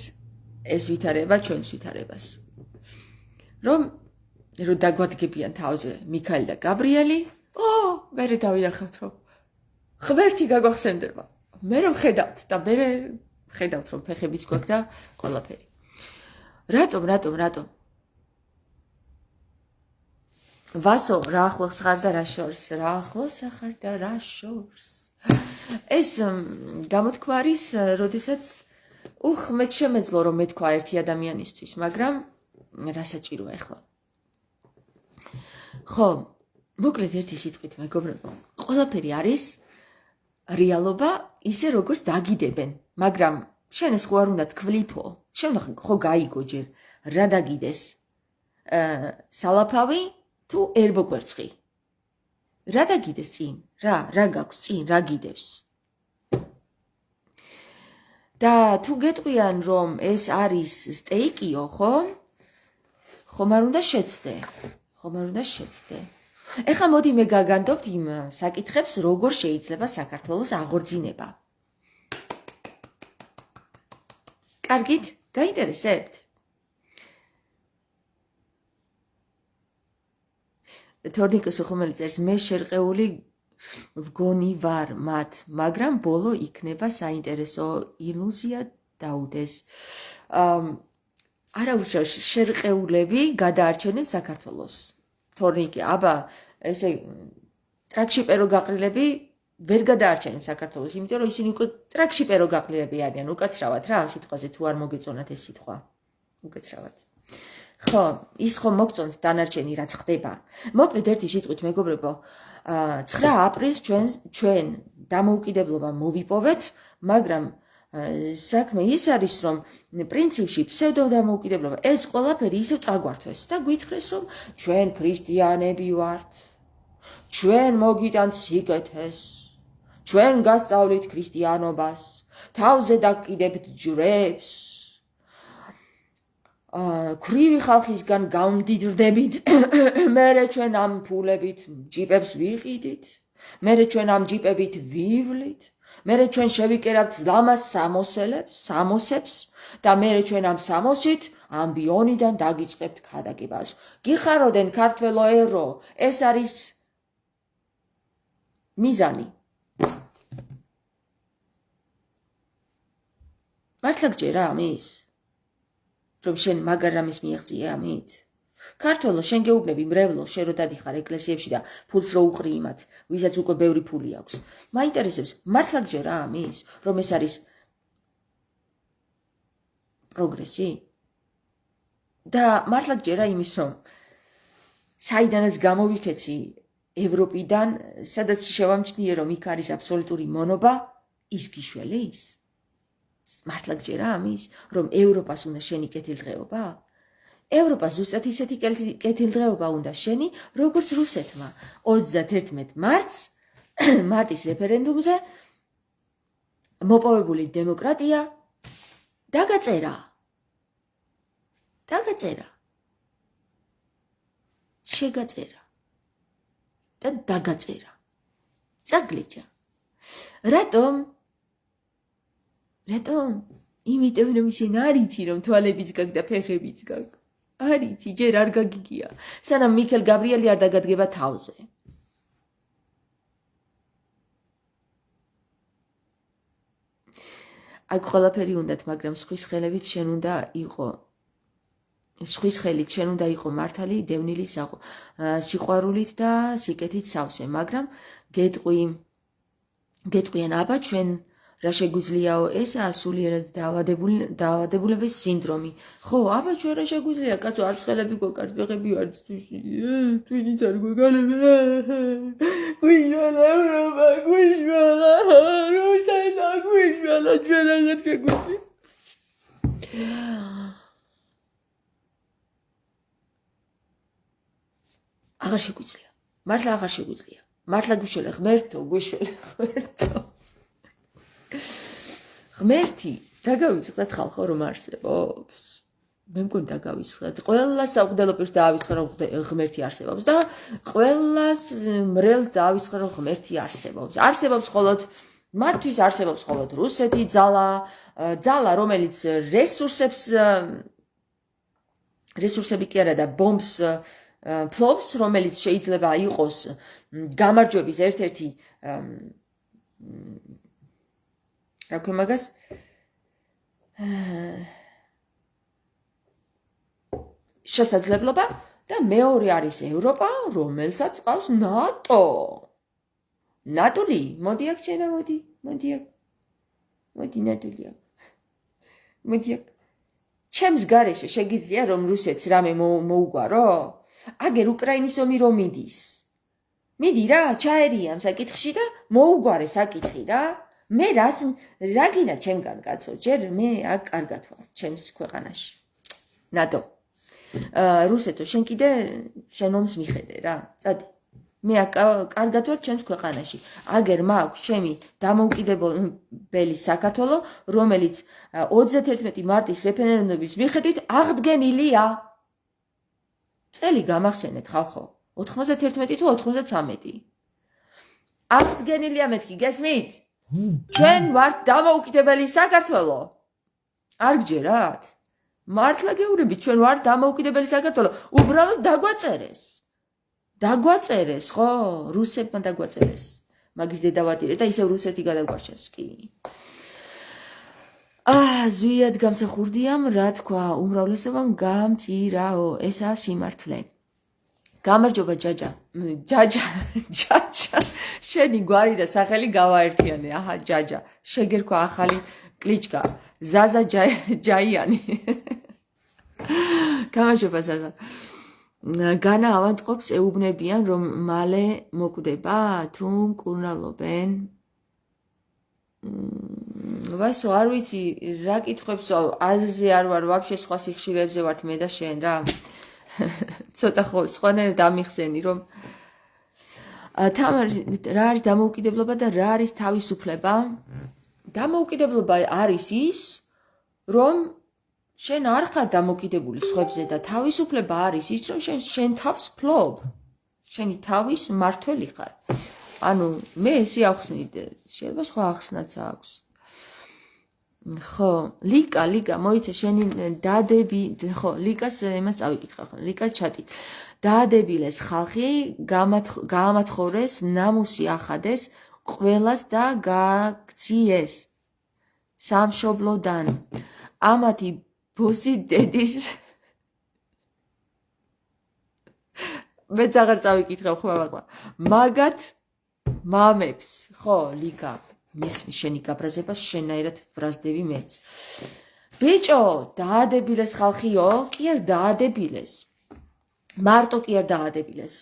A: ეს ვითარება ჩვენს ვითარებას. რომ დაგვადგებიან თავზე მიქაელი და გაბრიელი, მე დავინახავთ რომ ღმერთი გაგვახსენდება. მე რომ ხედავთ და მე ხედავთ რომ ფეხებიც გვაქვს და ყველაფერი. რატომ? ვასო, რა ახლოს ხარ და რა შორს, რა ახლოს ხარ და რა შორს. ეს გამოთქმა არის, როდესაც მეც შემეძლო რომ მეთქვა ერთი ადამიანისთვის, მაგრამ რა საჭიროა ახლა. ხო, მოკლედ ერთი სიტყვით მეგობრებო, ყველაფერი არის რეალობა ისე როგორც დაგიდებენ, მაგრამ შენ ეს ხო არ უნდა თქვლიფო, შენ ხო გაიგო ჯერ რა დაგიდეს სალაფავი თუ ერბო კვერცხი. რა დაგიდეს წინ? რა გაქვს წინ, რა გიდევს? და თუ გეტყვიან რომ ეს არის სტეიკიო, ხო? ხომ არ უნდა შეცდე. ეხლა მოდი მე გაგანდობთ იმ საკითხებს, როგორ შეიძლება საქართველოს აღორძინება. კარგით, გაინტერესებთ? თორნიკოს ხომელი წერს, მე შერყეული ვგონი ვარ მათ, მაგრამ ბოლო იქნება საინტერესო ილუზია დაუდეს. არა უშავს შერყეულები გადაარჩენენ საქართველოს. თორნიკე, აბა ესე ტრაქში პერო გაყრილები ვერ გადაარჩენენ საქართველოს, იმიტომ რომ ისინი უკვე ტრაქში პერო გაყრილები არიან, უკაცრავად რა ამ სიტყვაზე თუ არ მოგეწონათ ეს სიტყვა. უკაცრავად. ხო, ის ხომ მოგწონთ დანარჩენი რაც ხდება. მოკლედ ერთი სიტყვით მეგობრებო, 9 აპრილს ჩვენ დამოუკიდებლობა მოვიპოვეთ, მაგრამ საქმე ის არის, რომ პრინციპში ფსევდოდამოუკიდებლობა ეს ყველაფერი ისევ წაგვართვეს და გვითხრეს, რომ ჩვენ ქრისტიანები ვართ, ჩვენ მოგიტანთ სიკეთეს, ჩვენ გასწავლით ქრისტიანობას, თავზე დაგკიდებთ ჯვრებს, ქრივი ხალხისგან გავმდიდრდებით, მერე ჩვენ ამ ფულებით ჯიპებს ვიყიდით, მერე ჩვენ ამ ჯიპებით ვივლით, მერე ჩვენ შევიკერავთ ლამას სამოსებს და მერე ჩვენ ამ სამოსით ამბიონიდან დაგიწყებთ ქადაგებას. გიხაროდენ ქართველო ერო, ეს არის მიზანი. მართლა გჯერა ამის? რომ შენ მაგარ რამის მიაღწია ამით? ქართველო, შენ გეუბნები მრევლო, შენ რო დადიხარ ეკლესიებში და ფულს რო უყრი იმათ, ვისაც უკვე ბევრი ფული აქვს. მაინტერესებს, მართლა გჯერა ამის, რომ ეს არის პროგრესი? და მართლა გჯერა იმის, რომ საიდანაც გამოვიქეცი ევროპიდან, სადაც შევამჩნიე, რომ იქ არის აბსოლუტური მონობა, ის გიშველის? მართლა გჯერა ამის, რომ ევროპას უნდა შენი კეთილდღეობა? ევროპას ზუსტად ისეთი კეთილდღეობა უნდა შენი, როგორც რუსეთმა 31 მარტის რეფერენდუმზე მოპოვებული დემოკრატია დაგაწერა. შეგაწერა და დაგაწერა. წაგლიჯა. რატომ? იმიტომ რომ ისინი არიცი რომ თვალებიც გაქვს და ფეხებიც გაქვს. არიცი, ჯერ არ გაგიგია. სანამ მიქელ გაბრიელი არ დაგადგება თავზე. აქ ყველაფერი უნდათ, მაგრამ სხვის ხელით შენ უნდა იყო მართალი, დევნილი სიყვარულით და სიკეთით სავსე, მაგრამ გეტყვიან, აბა ჩვენ რა შეგვიძლიაო ესაა სულიერად დაავადებულების სინდრომი. ხო, აბა ჩვენ რა შეგვიძლია, კაცო, არც ხელები გვაქვს, არც ფეხები, არც twinიც არ გვეგალები. გვიშველა ევროპა, გვიშველა რუსეთო, გვიშველა ჩვენ აღარ შეგვიძლია. აღარ შეგვიძლია. მართლა აღარ შეგვიძლია. მართლა გვიშველა ღმერთო. ღმერთი დაგავიწყდათ ხალხო რომ არსებობს. მე მგონი დაგავიწყდათ. ყველა საყდელო პირს დაავიწყდა რომ ღმერთი არსებობს და ყველას მრევლს დაავიწყდა რომ ღმერთი არსებობს. არსებობს მხოლოდ მათთვის არსებობს მხოლოდ რუსეთი ძალა, რომელიც რესურსები კი არა და ბომბს ფლობს, რომელიც შეიძლება იყოს გამარჯვების ერთ-ერთი რა ქვია მაგას შესაძლებლობა და მეორე არის ევროპა, რომელსაც ყავს ნატო. ნატული, მოდი აქ შენა, მოდი აქ. მოდი ნატული აქ. მოდი აქ. ჩემს გარეშე შეგიძლია რომ რუსეთს რამე მოუგვარო? აგერ უკრაინის ომი რომ მიდის. მიდი რა, ჩაერია ამ საკითხში და მოუგვარე საკითხი რა. მე რა გინდა ჩემგან კაცო, ჯერ მე აქ კარგად ვარ ჩემს ქვეყანაში. ნატო. რუსეთო, შენ კიდე შენ ომს მიხედე რა. წადი. მე აქ კარგად ვარ ჩემს ქვეყანაში. აგერ მაქვს ჩემი დამოუკიდებელი საქართველო, რომელიც 31 მარტის რეფერენდუმის მიხედვით აღდგენილია. წელი გამახსენეთ ხალხო. 91 თუ 93. აღდგენილია მეთქი, გესმით? ჩვენ ვართ დამოუკიდებელი საქართველო. არ გჯერათ? მართლა გეუბნებით, ჩვენ ვართ დამოუკიდებელი საქართველო. უბრალოდ დაგვაწერეს, ხო? რუსებმა დაგვაწერეს. მაგის დედავატირე და ისევ რუსეთი გადაგვარჩენს კი. ზვიად გამსახურდიამ, რა თქვა, უმრავლესობამ გამწირაო, ესაა სიმართლე. გამარჯობა ჯაჯა. შენი გვარი და სახელი გავაერთიანე. აჰა, ჯაჯა. შეგერქვა ახალი კლიჩკა. ზაზა ჯაიანი. გამარჯობა ზაზა. განა ავანტყოფს ეუბნებიან რომ მალე მოკვდება თუ მკურნალობენ. ვასო არ ვიცი რა კითხვებს აზრზე არ ვარ, ვაფშე სხვა სიხშირეებზე ვართ მე და შენ რა. ცოტა ხო სხვანაირად დამიხსენი რომ თამარ რა არის დამოუკიდებლობა და რა არის თავისუფლება? დამოუკიდებლობა არის ის რომ შენ არ ხარ დამოკიდებული სხვებზე და თავისუფლება არის ის რომ შენ თავს ფლობ. შენი თავის მართველი ხარ. ანუ მე ესე ავხსნით, შეიძლება სხვა ახსნაც აქვს. ხო, ლიკა, მოიცა შენი დაადები, ხო, ლიკას იმას წავიკითხავ, ლიკას ჩატი. დაადებილეს ხალხი, გაამათხოვრეს, ნამუსი ახადეს, ყველას და გააქციეს სამშობლოდან. ამათი ბოსი დედის მეც აღარ წავიკითხავ ხო აბა მაგათ მამებს ხო ლიკა მესმის შენი გაბრაზება შენაირად ბრაზდები მეც ბიჭო დაადებილეს ხალხიო კი არ დაადებილეს მარტო კი არ დაადებილეს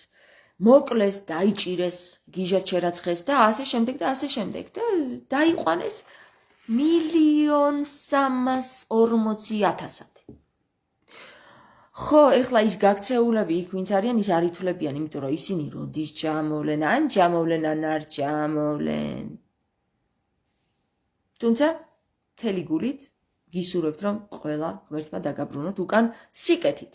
A: მოკლეს დაიჭირეს გიჟად შერაცხეს და ასე შემდეგ და დაიყვანეს 1,340,000-მდე. ხო, ეხლა ის გაქცეულები იქ ვინც არიან, ის არ ითვლებიან, იმიტომ რომ ისინი როდის ჯამოვლენ, ან ჯამოვლენ, ან არ ჯამოვლენ. თუმცა, მთელი გულით გისურვებთ, რომ ყველა ღმერთმა დაგაბრუნოთ უკან სიკეთით.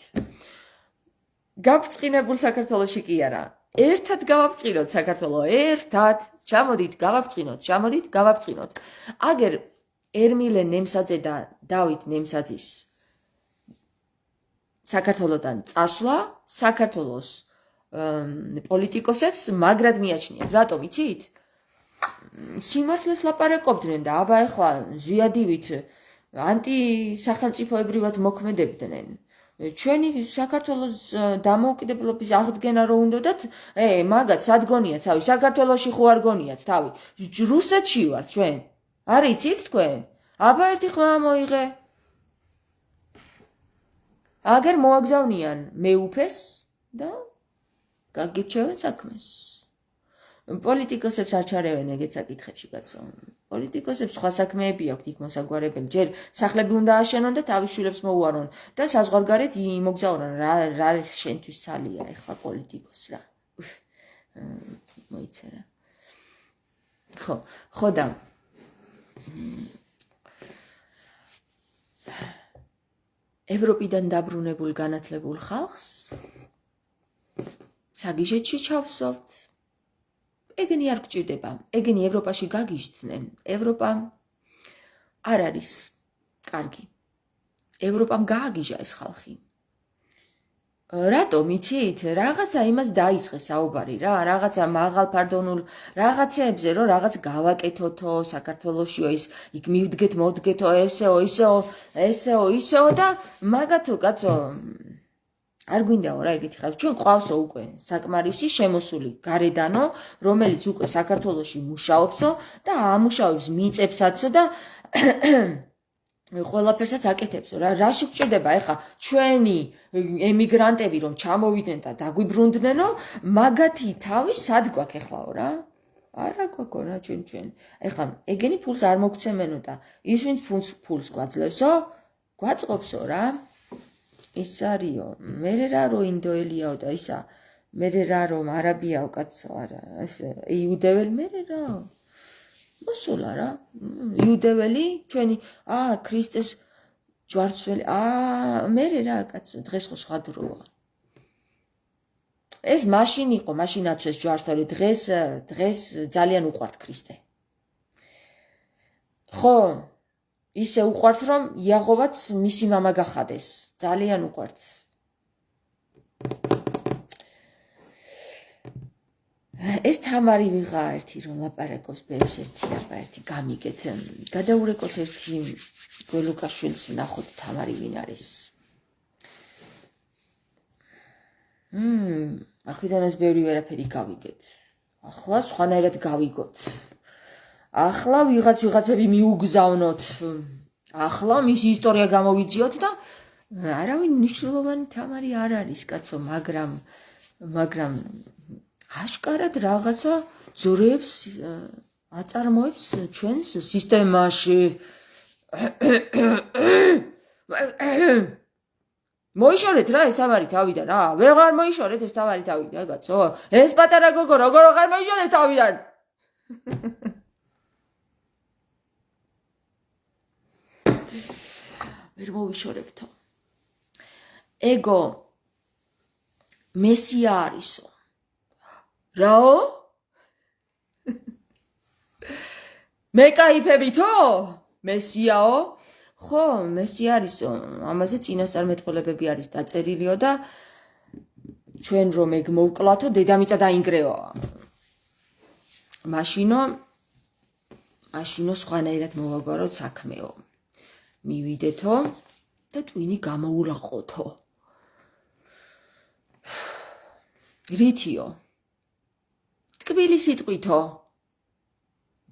A: გაბრწყინებულ საქართველოში კი არა. ერთად გავაბრწყინოთ საქართველო, ერთად. ჩამოდით, გავაბრწყინოთ. აგერ ერმილე ნემსაძე და დავით ნემსაძის საქართველოდან წასვლა საქართველოს პოლიტიკოსებს მაგრად მიაჩნიათ. რატომ იცით? სიმართლეს ლაპარაკობდნენ და აბა ეხლა ზვიადივით ანტისახელმწიფოებრივად მოქმედებდნენ. ჩვენი საქართველოს დამოუკიდებლობის აღდგენა რო უნდათ, მაგათ სად გონიათ თავი? საქართველოში ხო არ გონიათ თავი? რუსეთში ვართ ჩვენ. არ იცით თქვენ? აბა ერთი ხმა მოიღე. აგერ მოაგზავნიან მეუფეს და გაგირჩევენ საქმეს. პოლიტიკოსებს არ ჩარევენ ეგეთ საკითხებში კაცო. პოლიტიკოსებს სხვა საქმეები აქვთ იქ მოსაგვარებელი. ჯერ სახლები უნდა აშენონ და თავის შვილებს მოუარონ და საზღვარგარეთ იმოგზაურონ რა შენთვის ცალია ეხლა პოლიტიკოს რა. მოიცა რა. ხო და ევროპიდან დაბრუნებულ განათლებულ ხალხს საგიჟეთში ჩავსვავთ. ეგენი არ გჭირდება. ეგენი ევროპაში გაგიჟდნენ. ევროპა არ არის კარგი. ევროპამ გააგიჟა ეს ხალხი. რატომ იცით? რაღაცა იმას დაიწყეს საუბარი რა, რაღაცა მაღალფარდონულ რაღაცებზე, რომ რაღაც გავაკეთოთო, საქართველოსიო ის იქ მივდგეთ, მოდგეთო, ესეო და მაგათო კაცო არ გვინდაო რა ეგეთი ხალხი. ჩვენ ყავსო უკვე საკმარისი შემოსული გარედანო, რომელიც უკვე საქართველოში მუშაობსო და ამუშავებს მიწებსაცო და ყველაფერსაც აკეთებსო რა. რაში გჭირდება ეხა ჩვენი ემიგრანტები რომ ჩამოვიდნენ და დაგვიბრუნდნენო, მაგათი თავი სად გვაქვს ეხლაო რა? არა გვაქვს რა ჩვენ. ეხლა ეგენი ფულს არ მოგცემენო და ის ვინც ფულს გვაძლევსო, გვაწყობსო რა. ის არისო, მე რა რო ინდოელიაო და ისა, მე რა რომ არაბიაო კაცო, არა, იუდეველი მე რა. მოსულა რა. იუდეველი, ჩვენი, ქრისტეს ჯვარცველი, მე რა კაცო, დღეს ხო სხვა დროა. ეს მაშინ იყო, მაშინ აცვეს ჯვარს, თორე დღეს ძალიან უყვართ ქრისტე. ხო, ისე უყვართ, რომ იაღოვაც მისი მამა გახადეს. ძალიან უყვართ. ეს თამარი ვიღა ერთი რომ ლაპარაკობს ბევრს ერთი გამიგეთ. გადაურეკოთ ერთი გველუკაშვილს ვნახოთ თამარი ვინ არის. აქედანაც ბევრი ვერაფერი გავიგეთ. ახლა სხვანაირად გავიგოთ. ახლა ვიღაცები მიუგზავნოთ. ახლა მისი ისტორია გამოვიძიოთ და არავინ მნიშვნელოვანი თამარი არ არის კაცო, მაგრამ აშკარად რაღაცა ძრებს აწარმოებს ჩვენს სისტემაში. მოიშორეთ რა ეს თამარი თავიდან რა. ვეღარ მოიშორეთ ეს თამარი თავიდან კაცო. ეს პატარა გოგო როგორ აღარ მოიშორეთ თავიდან. ვერ მოვიშორებთო. ეგო მესია არისო. რაო? მე кайფებითო? მესიაო? ხო, მესია არისო. ამაზე წინასწარმეტყველებები არის დაწერილიო და ჩვენ რომ ეგ მოვკლათო, დედამიწა დაინგრევა. მაშინო სხვანაირად მოვაგვაროთ საქმეო. მივიდეთო და ტვინი გამოულაყოთო. რითიო? ტკბილი სიტყვითო.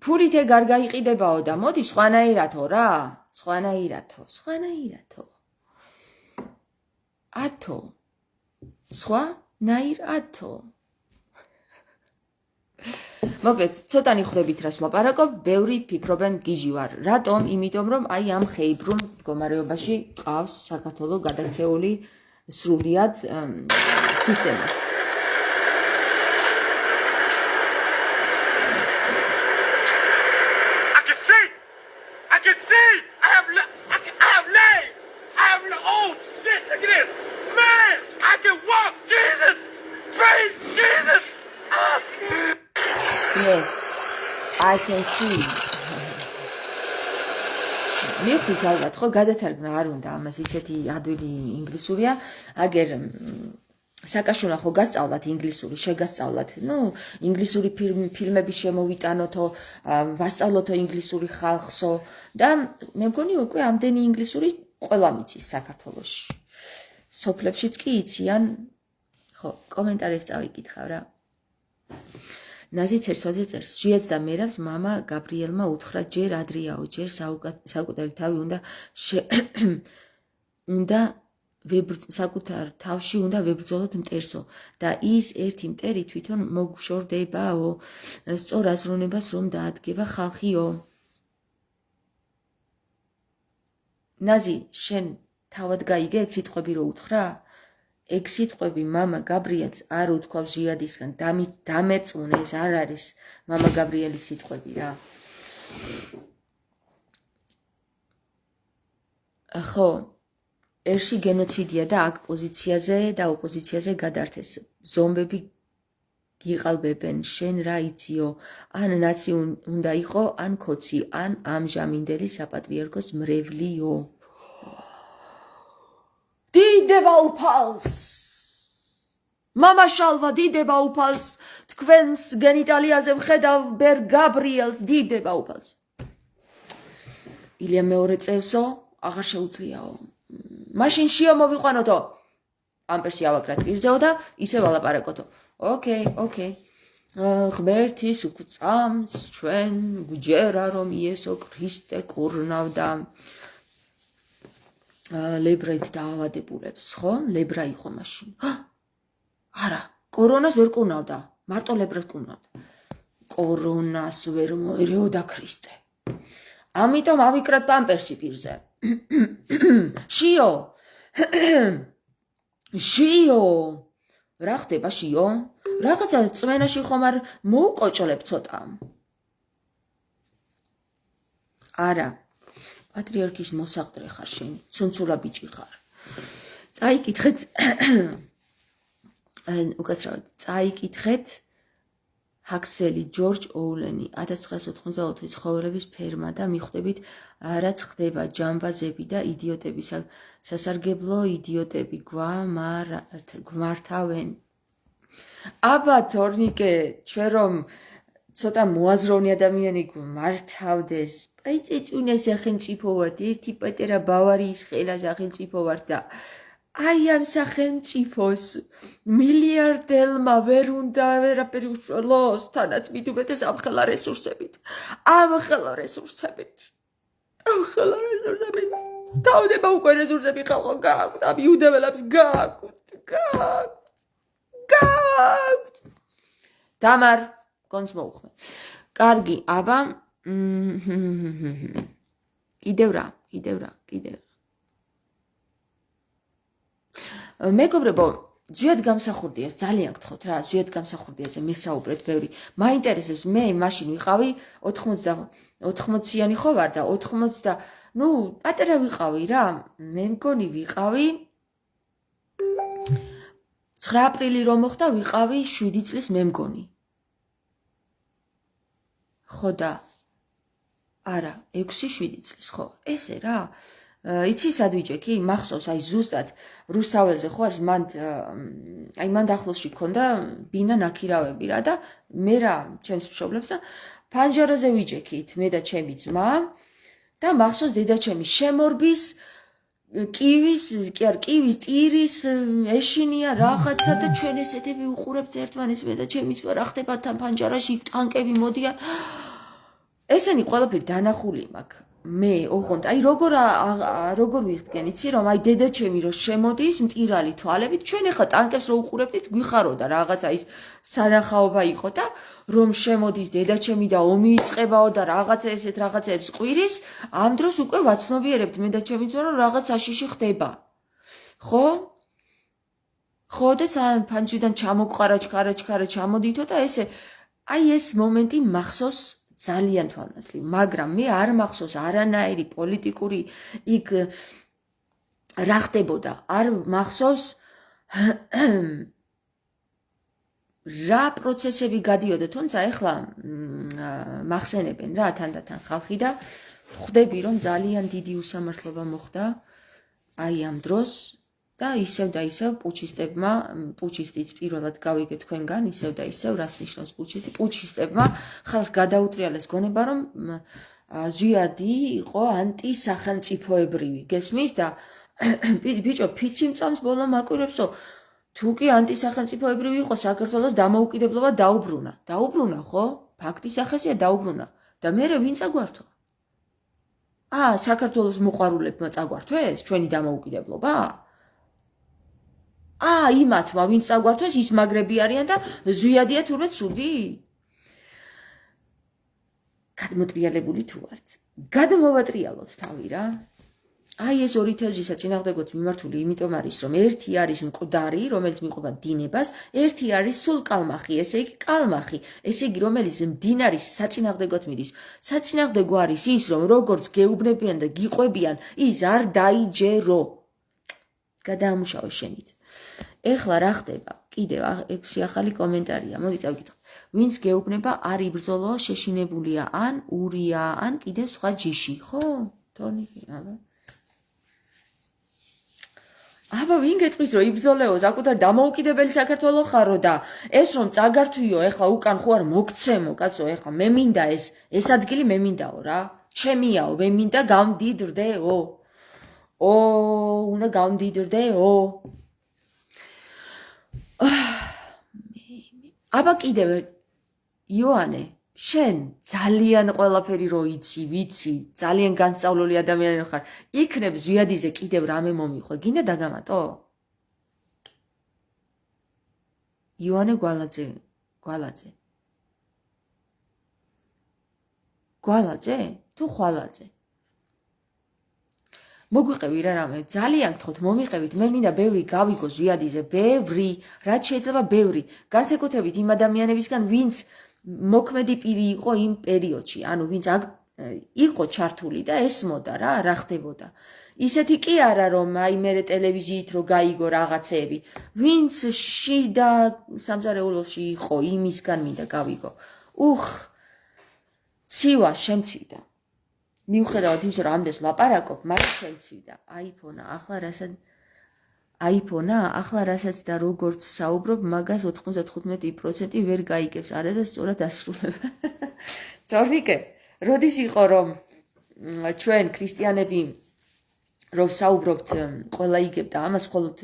A: ფულით ეგ არ გაიყიდებაო და მოდი სხვანაირათო რა. სხვანაირათო. ათო. სხვანაირათო. მოკლედ, ცოტანი ხვდებით რას ვლაპარაკობ, ბევრი ფიქრობენ გიჟი ვარ. რატომ? იმიტომ რომ აი ამ ხეიბრულ მდგომარეობაში ყავს საქართველოს გადაქცეული სრულიად სისტემას.
C: I can see. I have legs. I have oh shit! Look at this, man. I can walk. Jesus, praise Jesus.
A: Yes, I can see. მივხვდით ალბათ ხო გადათარგმნა არ უნდა ამას ისეთი ადვილი ინგლისურია, აგერ საკაშუნა ხო გასწავლათ ინგლისური, შეგასწავლათ. ინგლისური ფილმები შემოვიტანოთო, ვასწავლოთო ინგლისური ხალხსო და მე მგონი უკვე ამდენი ინგლისური ყველა მიცის საქართველოში. სოფლებშიც კი იციან, ხო, კომენტარებს წავიკითხავ რა. ნაზი ცერსოძე წერს, ჟიაც და მერავს მამა გაბრიელმა უთხრა, ჯერ ადრიაო, ჯერ საკუთარი თავი უნდა საკუთარ თავში უნდა ვებრძოლოთ მტერსო და ის ერთი მტერი თვითონ მოგშორდებაო, სწორ აზროვნებას რომ დაადგება ხალხიო. ნაზი, შენ თავად გაიგე ეგ სიტყვები რო უთხრა? ეგ სიტყვები მამა გაბრიელს არ უთქვავს ჟიადისგან, დამერწმუნე, ეს არ არის მამა გაბრიელის სიტყვები რა. ხო, ერში გენოციდია და აქ პოზიციაზე და ოპოზიციაზე გადართეს. ზომბები გიყალბებენ შენ რა იციო ან ნაცი უნდა იყო ან ქოცი ან ამჟამინდელი საპატრიარქოს მრევლიო დიდება უფალს მამა შალვა დიდება უფალს თქვენს გენიტალიაზე ვხედავ ბერ გაბრიელს დიდება უფალს ილია მეორე წევსო აღარ შეუძლიაო მაშინ შიო მოვიყვანოთო ამპერსი ავაკრათ პირზეო და ისევ ვალაპარაკოთო ოკეი ღმერთის უკწამს ჩვენ გვჯერა რომ იესო ქრისტე კურნავდა ლებრად დაავადებულებს ხო ლებრა იყო მაშინ არა კორონას ვერ კურნავდა მარტო ლებრას კურნავდა კორონას ვერ მოერეოდა ქრისტე ამიტომ ავიკრათ პამპერსი პირზე შიო რა ხდება შიო რაღაცა წმენაში ხომ არ მოუკოჭლებ ცოტა არა პატრიარქის მოსაყდრე ხარ შენ ცუნცულა ბიჭი ხარ წაიკითხეთ ჰაქსელი ჯორჯ ოულენი 1984 ცხოველების ფერმა და მიხვდებით რაც ხდება ჯამბაზები და იდიოტები სასარგებლო იდიოტები გვმართავენ აბა თორნიკე ჩვენ რომ ცოტა მოაზროვნე ადამიანი გვმართავდეს აი წიწუნე სახელმწიფო ვართ ერთი პატარა ბავარიის ხელა სახელმწიფო ვართ და აი ამ სახელმწიფოს მილიარდელმა ვერ უნდა ვერაფერი უშველოს თანაც მით უმეტეს ამხელა რესურსებით თავდება უკვე რესურსები ხალხო გააქვთ ამ იუდეველებს გააქვთ დამარ კონს მოუხმე კარგი აბა კიდევ რა მეგობრებო ზვიად გამსახურდიას ძალიან გთხოვთ რა ზვიად გამსახურდიაზე მესაუბრეთ ბევრი მაინტერესებს მე მაშინ ვიყავი 80-იანი ხო ვარ და 80 და ნუ პატარა ვიყავი რა მე მგონი ვიყავი 9 აპრილი რომ მოხდა ვიყავი 7 წლის მე მგონი ხო და არა 6-7 წლის ხო ესე რა იცი სად ვიჭექი მახსოვს აი ზუსტად რუსთაველზე ხო არის მან ახლოსში ქონდა ბინა ნაქირავები რა და მე რა ჩემს მშობლებს და ფანჯარაზე ვიჭექით მე და ჩემი ძმა და მახსოვს დედაჩემი შემორბის კივის ტირის ეშინია რაღაცა და ჩვენ ესეთები უყურებთ ერთმანეთს მე და ჩემი ძმა რა ხდება თან ფანჯარაში ტანკები მოდიან ესენი ყველაფერი დანახული მაქვს მე ოღონდ აი როგორ ვიხდნენ იცი რომ აი დედაჩემი რო შემოდის მტირალი თვალებით ჩვენ ახლა ტანკებს რო უყურებდით გვიხაროდა რაღაცა ის სანახაობა იყო და რომ შემოდის დედაჩემი და ომი იწყებაო და რაღაცა ესეთ რაღაცებს ყვირის ამ დროს უკვე ვაცნობიერებთ მე და ჩემი ძმა რომ რაღაც აშიში ხდება ხო და ფანჯრიდან ჩამოყარა ჩქარა ჩამოდითო და ესე აი ეს მომენტი მახსოვს ძალიან თვალნათლივ, მაგრამ მე არ მახსოვს არანაირი პოლიტიკური იქ რა ხდებოდა, არ მახსოვს რა პროცესები გადიოდა, თუმცა ეხლა მახსენებენ რა თანდათან ხალხი და ხვდები რომ ძალიან დიდი უსამართლობა მოხდა აი ამ დროს და ისევ და ისევ პუჩისტებმა, პუჩისტიც პირველად გავიგე თქვენგან, ისევ და ისევ რას ნიშნავს პუჩისტი, პუჩისტებმა ხალხს გადაუტრიალეს გონება, რომ ზვიადი იყო ანტისახელმწიფოებრივი, გესმის და ბიჭო, ფიცი მწამს ბოლო მაკვირებსო, თუ კი ანტისახელმწიფოებრივი იყო საქართველოს დამოუკიდებლობა დაუბრუნა, ხო? ფაქტის სახეზია დაუბრუნა და მერე ვინ წაგვართო? საქართველოს მოყვარულებმა წაგვართვეს ჩვენი დამოუკიდებლობა? იმათმა ვინც წაგვართვეს ის მაგრები არიან და ზვიადია თურმე ცუდი? გადმოტრიალებული თუ ვართ. გადმოვატრიალოთ თავი რა. ეს ორი თევზი საწინააღმდეგოდ მიმართული იმიტომ არის, რომ ერთი არის მკვდარი, რომელიც მიყვება დინებას, ერთი არის სულ კალმახი, ესე იგი კალმახი, ესე იგი რომელიც მდინარის საწინააღმდეგოდ მიდის. საწინააღმდეგო არის ის, რომ როგორც გეუბნებიან და გიყვებიან, ის არ დაიჯერო. გადაამუშავე შენით. ეხლა რა ხდება? კიდევ 6 ახალი კომენტარია. მოდი წავიკითხოთ. ვინც გეუბნება არ იბრძოლო, შეშინებულია ან ურია, ან კიდევ სხვა ჯიში, ხო? თორნიკე, აბა. აბა ვინ გეტყვის რომ იბრძოლეო, საკუთარ დამოუკიდებელი საქართველო ხარო და ეს რომ წაგართვიო, ეხლა უკან ხო არ მოგცემო, კაცო, ეხლა მე მინდა ეს ადგილი მე მინდაო რა. ჩემიაო, მე მინდა გამდიდრდეო. უნდა გამდიდრდეო. აბა კიდევ იოანე, შენ ძალიან ყველაფერი რო იცი, ვიცი, ძალიან განსწავლული ადამიანი ხარ. იქნებ ზვიადიზე კიდევ რამე მომიყვე, გინდა დაგამატო? იოანე გვალაძე. გვალაძე? თუ ხვალაძე? მოგვიყევი რა რამე, ძალიან გთხოვთ, მომიყევით, მე მინდა ბევრი გავიგო ზვიადიზე, ბევრი, რაც შეიძლება ბევრი, განსაკუთრებით იმ ადამიანებისგან, ვინც მოქმედი პირი იყო იმ პერიოდში, ანუ ვინც იყო ჩართული და ესმოდა რა ხდებოდა. ისეთი კი არა რომ აი მე ტელევიზიით რო გაიგო რაღაცეები, ვინც შიდა სამზარეულოში იყო, იმისგან მინდა გავიგო. ცივა შემცივდა. მიუხედავად იმისა, რომ ამდენს ვლაპარაკობ, მაინც შემცივდა. აიფონა, ახლა რასაც და როგორც საუბრობ, მაგას 95% ვერ გაიგებს, არა და სწორად ასრულებ. თორნიკე, როდის იყო რომ ჩვენ ქრისტიანები რომ საუბრობთ, ყველა იგებდა ამას მხოლოდ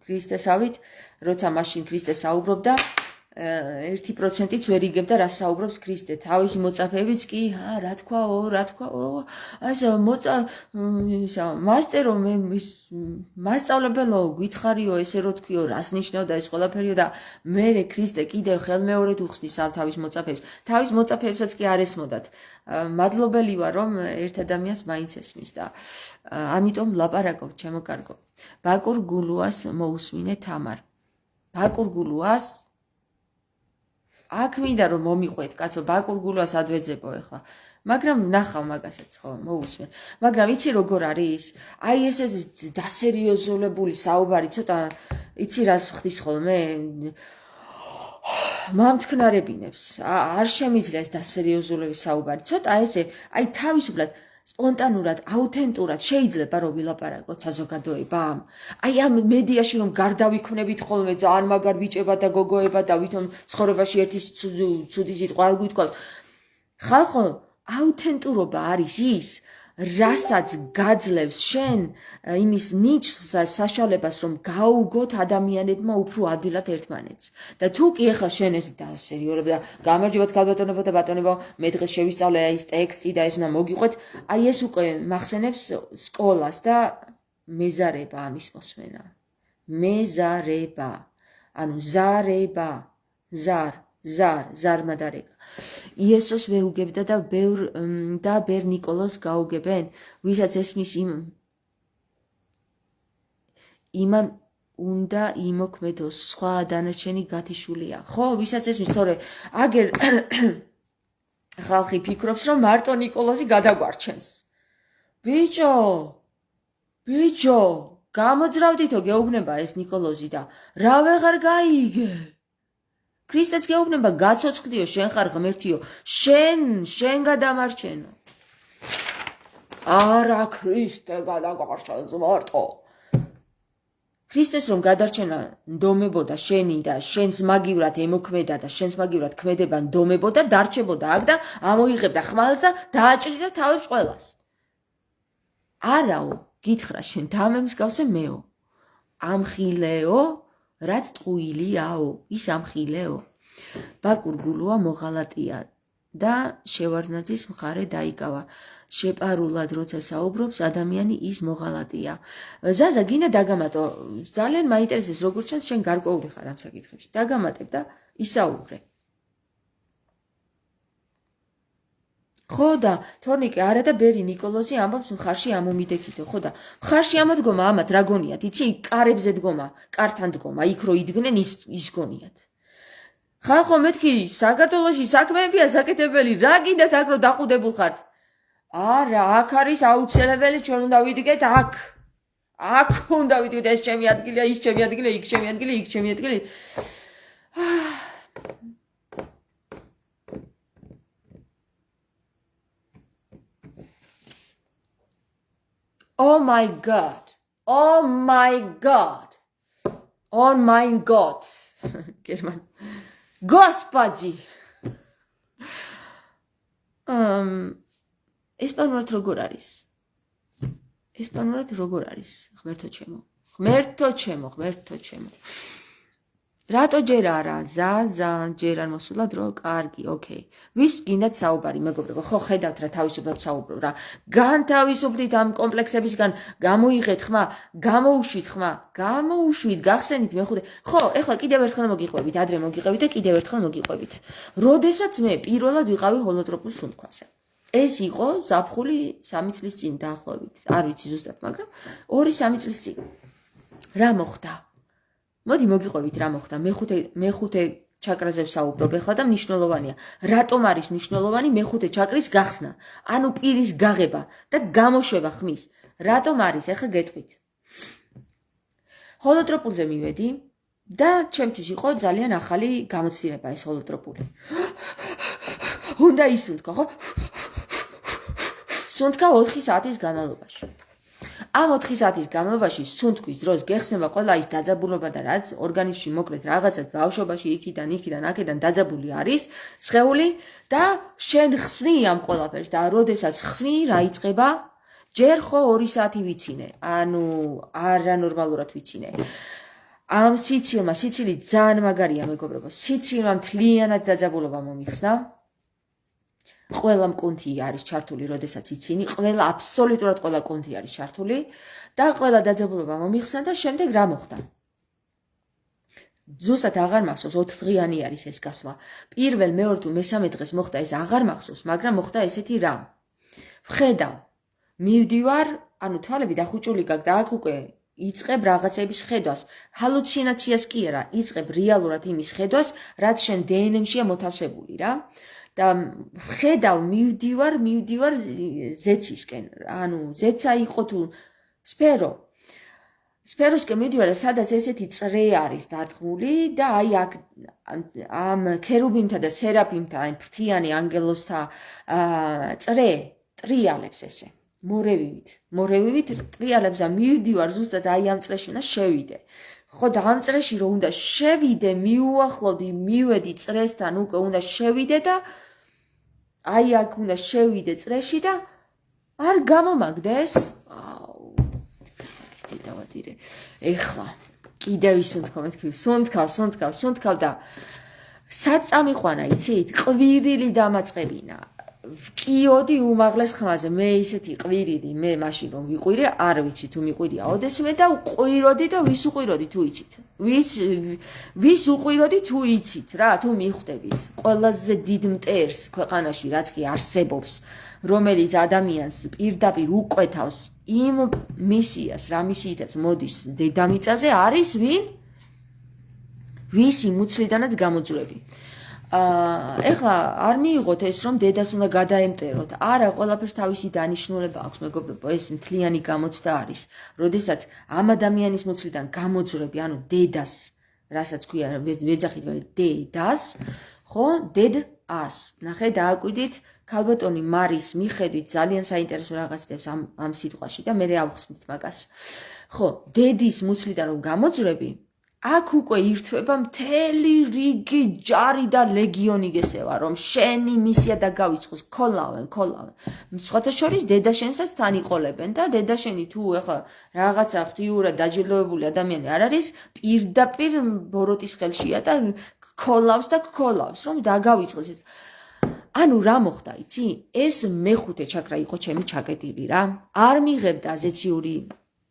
A: ქრისტესავით, როცა მაშინ ქრისტე საუბრობდა, 1%-იც ვერ იგებდა რა საუბრობს ქრისტე. თავისი მოწაფეებიც კი, რა თქვაო, ასე მასტერო, მასწავლებელო, გითხარიო, ესე რო თქვიო, რას ნიშნავდა ეს ყველაფერიო და მე ქრისტე კიდევ ხელმეორედ უხსნის თავის მოწაფეებს. თავის მოწაფეებსაც კი არ ესმოდათ. მადლობელი ვარ, რომ ერთ ადამიანს მაინც ესმის და ამიტომ ლაპარაკობ, ჩემო კარგო. ბაკურ გულუას მოусმინე თამარ. ბაკურ გულუას აქ მინდა რომ მომიყვეთ, კაცო, ბაკურ გულუას ადვეძებო ეხლა. მაგრამ ნახავ მაგასაც ხო, მოусმენ. მაგრამ იცი როგორ არის? აი ესე დასერიოზულებული საუბარი, ცოტა იცი რას ხდის ხოლმე? მამთქნარებინებს. არ შემიძლია ეს დასერიოზულების საუბარი. ცოტა ესე, აი თავისუფლად სპონტანურად, აუთენტურად შეიძლება რომ ვილაპარაკოთ საზოგადოებამ. აი ამ მედიაში რომ გარდავიქმნებით ხოლმე ძალიან მაგარ ბიჭებად და გოგოებად და ვითომ ცხოვრებაში ერთი ცუდი სიტყვა არ გვითქოს. ხალხო, აუთენტურობა არის ის, რასაც გაძლევს შენ იმის ნიჭს და საშუალებას რომ გაუგოთ ადამიანებმა უფრო ადვილად ერთმანეთს. და თუ კი ახლა შენ ეს დასერიოზულებ და გამარჯობათ ქალბატონებო და ბატონებო, მე დღეს შევისწავლე ეს ტექსტი და ეს უნდა მოგიყვეთ, აი ეს უკვე მახსენებს სკოლას და მეზარება ამის მოსმენა. მეზარება, ანუ ზარება, ზარმა დარეკა. იესოს ვერ უგებდა და ბერ ნიკოლოს გაუგებენ, ვისაც ესმის იმან უნდა იმოქმედოს, სხვა დანარჩენი გათიშულია. ხო, ვისაც ესმის, თორე აგერ ხალხი ფიქრობს, რომ მარტო ნიკოლოზი გადაგვარჩენს. ბიჭო, გამოძრავდითო გეუბნება ეს ნიკოლოზი და რა ვეღარ გაიგე. ქრისტეც გეუბნება, გაცოცხლიო, შენ ხარ ღმერთიო, შენ გადამარჩენო. არა ქრისტე გადაგარჩენს მარტო. ქრისტეს რომ გადარჩენა ნდომებოდა შენი და შენს მაგივრად ემოქმედა და შენს მაგივრად ქმედება ნდომებოდა, დარჩებოდა აქ და ამოიღებდა ხმალს და დააჭრიდა თავებს ყველას. არაო, გითხრა შენ დამემსგავსე მეო. ამხილეო, რაც ტყუილიაო, ის ამხილეო. ბაკურ გულუა მოღალატია და შევარდნაძის მხარე დაიკავა. შეპარულად როცა საუბრობს ადამიანი ის მოღალატია. ზაზა, გინდა დაგამატო, ძალიან მაინტერესებს როგორც ჩანს შენ გარკვეული ხარ ამ საკითხებში. დაგამატებ და ისაუბრე. ხო და თორნიკე არა და ბერი ნიკოლოზი ამბობს მხარში ამომიდექითო, ხო და მხარში ამოდგომა ამათ რა გონიათ, იცი, კარებზე დგომა, კართან დგომა, იქ რო იდგნენ ის გონიათ. ხალხო, მეთქი საქართველოში საქმეებია საკეთებელი, რა გინდათ აქ რო დაყუდებულ ხართ? არა, აქ არის აუცილებელი, ჩვენ უნდა ვიდგეთ აქ. აქ უნდა ვიდგეთ, ეს ჩემი ადგილია, ის ჩემი ადგილი, იქ ჩემი ადგილი, იქ ჩემი ადგილი. Oh my god. Oh my god. Oh my god. German. Господи. ესპანურად როგორ არის? ესპანურად როგორ არის? ღმერთო ჩემო. ღმერთო ჩემო. რატო ჯერ არა? ჯერ არ მოსულა დრო? კარგი, ოკეი. ვის გინდათ საუბარი, მეგობრებო? ხო, ხედავთ რა თავისუფლად საუბრობ რა. განთავისუფლდით ამ კომპლექსებისგან, გამოიღეთ ხმა, გამოუშვით ხმა, გახსენით მეხუთე. ხო, ეხლა კიდევ ერთხელ მოგიყვებით, ადრე მოგიყვებით და კიდევ ერთხელ მოგიყვებით. როდესაც მე პირველად ვიყავი ჰოლოტროპულ სუნთქვაზე. ეს იყო ზაფხული 3 წლის წინ დაახლოებით. არ ვიცი ზუსტად, მაგრამ 2-3 წლის წინ. რა მოხდა? მოდი მოგიყვებით რა მოხდა. მეხუთე ჩაკრაზე ვსაუბრობ ახლა და მნიშვნელოვანია. რატომ არის მნიშვნელოვანი მეხუთე ჩაკრის გახსნა? ანუ პირის გაღება და გამოშვება ხმის. რატომ არის? ახლა გეტყვით. ჰოლოტროპულზე მივედი და ჩემთვის იყო ძალიან ახალი გამოცდილება ეს ჰოლოტროპული. უნდა ისუნთქო, ხო? სუნთქა 4 საათის განმავლობაში. ამ 4 საათის განმავლობაში სუნთქვის დროს გეხსნება ყველა ის დაძაბულობა და რაც ორგანიზმში მოკლედ რაღაცა ბავშვობაში იქიდან აქედან დაძაბული არის სხეული და შენ ხსნი ამ ყველაფერს და როდესაც ხსნი რა იწყება? ჯერ ხო 2 საათი ვიცინე, ანუ არანორმალურად ვიცინე. ამ სიცილი ძალიან მაგარია მეგობრებო. სიცილმა მთლიანად დაძაბულობა მომიხსნა. ყველა მკუნთი არის ჩართული, როდესაც იცინი, აბსოლუტურად ყველა კუნთი არის ჩართული და ყველა დაძაბულობა მომიხსნა და შემდეგ რა მოხდა? ზუსტად აღარ მახსოვს 4 დღიანი არის ეს გასვლა. პირველ, მეორე თუ მესამე დღეს მოხდა ეს აღარ მახსოვს, მაგრამ მოხდა ესეთი რამ. ვხედავ, მივდივარ, ანუ თვალები დახუჭული გაქვს და აქ უკვე იწყებ რაღაცების ხედვას. ჰალუცინაციას კი არა, იწყებ რეალურად იმის ხედვას, რაც შენ დნმ-შია მოთავსებული რა. და ხედავ მივდივარ ზეცისკენ. ანუ ზეცა იყო თუ სფეროსკენ მივდივარ და სადაც ესეთი წრე არის დარტყმული და აი აქ ამ ქერუბიმთა და სერაფიმთა აი ფრთიანი ანგელოსთა წრე ტრიალებს ესე. მორევივით ტრიალებს მივდივარ ზუსტად აი ამ წრეში უნდა შევიდე. ხო და ამ წრეში რომ უნდა შევიდე, მიუახლოვდი, მივედი წრესთან, უკვე უნდა შევიდე და აი აქ უნდა შევიდე წრეში და არ გამომაგდეს. დავადირე. ეხლა კიდევ ისუნთქო მეთქი, სუნთქავ და საწამიყვანა, იცით? ყვირილი დამაწყებინა. ვკიოდი უმაღლეს ხმაზე, მე ისეთი ყვირილი, მე მაშინ რომ ვიყვირე, არ ვიცი თუ მიყვირია ოდესმე და ვყვიროდი და ვის უყვიროდი თუ იცით. ვის უყვიროდი თუ იცით რა, თუ მიხვდებით. ყველაზე დიდ მტერს ქვეყანაში რაც კი არსებობს, რომელიც ადამიანს პირდაპირ უკვეთავს იმ მისიას, რა მისიითაც მოდის დედამიწაზე, არის ვინ? ვისი მუცლიდანაც გამოძვრები. ეხლა არ მიიღოთ ეს რომ დედას უნდა გადაემტეროთ. არა, ყველაფერს თავისი დანიშნულება აქვს, მეგობრებო, ეს მთლიანი გამოცდა არის. როდესაც ამ ადამიანის მუცლიდან გამოძვრები, ანუ დედას, რასაც ქვია ვეძახით დედას, ხო, დედას. ნახე, დააკვირდით ქალბატონი მარის მიხედვით ძალიან საინტერესო რაღაც დევს ამ სიტყვაში და მე ავხსნით მაგას. ხო, დედის მუცლიდან რომ გამოძვრები, აქ უკვე ირთვება მთელი რიგი ჯარი და ლეგიონი გესევა, რომ შენი მისია და გავიწყოს, ქოლავენ. სხვათა შორის დედა შენსაც თან იყოლებენ და დედა შენი თუ ეხლა რაღაცა ღვთიურად დაჯილდოებული ადამიანი არ არის, პირდაპირ ბოროტის ხელშია და ქოლავს, რომ დაგავიწყოს. ანუ რა მოხდა, იცი? ეს მეხუთე ჩაკრა იყო ჩემი ჩაკეტილი რა. არ მიღებდა ზეციური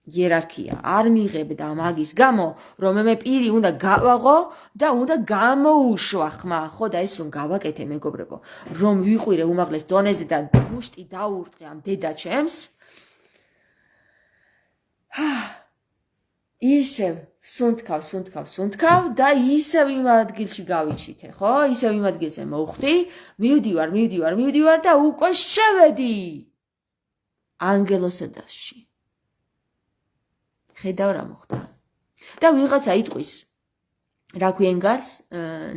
A: იერარქია, არ მიღებდა მაგის გამო, რომ მე პირი უნდა გავაღო და უნდა გამოუშვა ხმა, ხო და ეს რომ გავაკეთე მეგობრებო, რომ ვიყვირე უმაღლეს დონეზე და მუშტი დაურტყე ამ დედაჩემს. ისევ სუნთქავ და ისევ იმ ადგილში გავიჩითე, ხო? ისევ იმ ადგილზე მოვხვდი, მივდივარ და უკვე შევედი ანგელოსა დასში. ხედავ რა მოხდა. და ვიღაცა იტყვის. რა ქვია იმ გარს,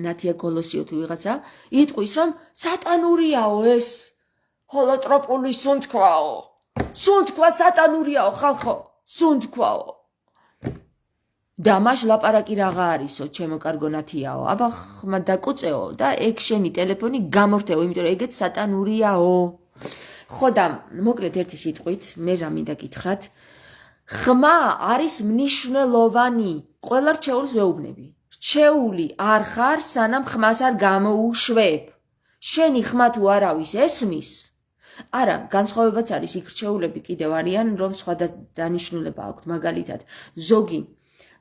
A: ნათია გოლოსიო თუ ვიღაცა, იტყვის რომ სატანურიაო ეს ჰოლოტროპული სუნთქვაო. სუნთქვა სატანურიაო ხალხო, სუნთქვაო. და მაშ ლაპარაკი რაღა არისო, ჩემო კარგო ნათიაო. აბა ხმა დაკუწეო და ეგ შენი ტელეფონი გამორთეო, იმიტომ რომ ეგეც სატანურიაო. ხო და მოკლედ ერთი სიტყვით, მე რა მინდა გითხრათ, ხმა არის მნიშვნელოვანი. ყველა რჩეულს ვეუბნები. რჩეული არ ხარ, სანამ ხმას არ გამოუშვებ. შენი ხმა თუ არავის ესმის, არა, განსხვავებაც არის, იქ რჩეულები კიდევ არიან, რომ სხვა დანიშნულება აქვთ, მაგალითად, ზოგი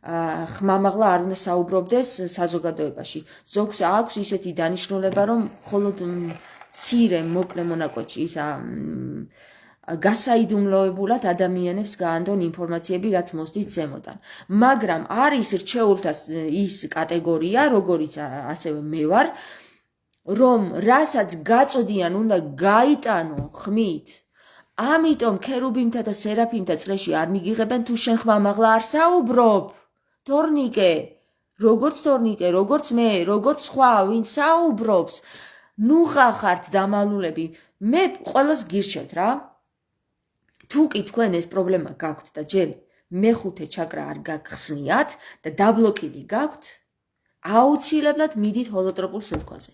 A: ხმამაღლა არ უნდა საუბრობდეს საზოგადოებაში. ზოგს აქვს ისეთი დანიშნულება, რომ მხოლოდ მცირე მოკლე მონაკვეთში ის გასაიდუმლოებულად ადამიანებს გაანდონ ინფორმაციები, რაც მოსდით ზემოდან. მაგრამ არის რჩეულთა ის კატეგორია, როგორიც ასევე მე ვარ, რომ რასაც გაწოდიან უნდა გაიტანო ხმით. ამიტომ ქერუბიმთა და სერაფიმთა წრეში არ მიგიღებენ თუ შენ ხმამაღლა არ საუბრობ. თორნიკე, როგორც თორნიკე, როგორც მე, როგორც სხვა, ვინ საუბრობს, ნუღა ხართ დამალულები. მე ყველას გირჩევთ რა. თუ კი თქვენ ეს პრობლემა გაქვთ და ჯერ მეხუთე ჩაკრა არ გაგხსნიათ და დაბლოკილი გაქვთ, აუცილებლად მიდით ჰოლოტროპულ სუნთქვაზე.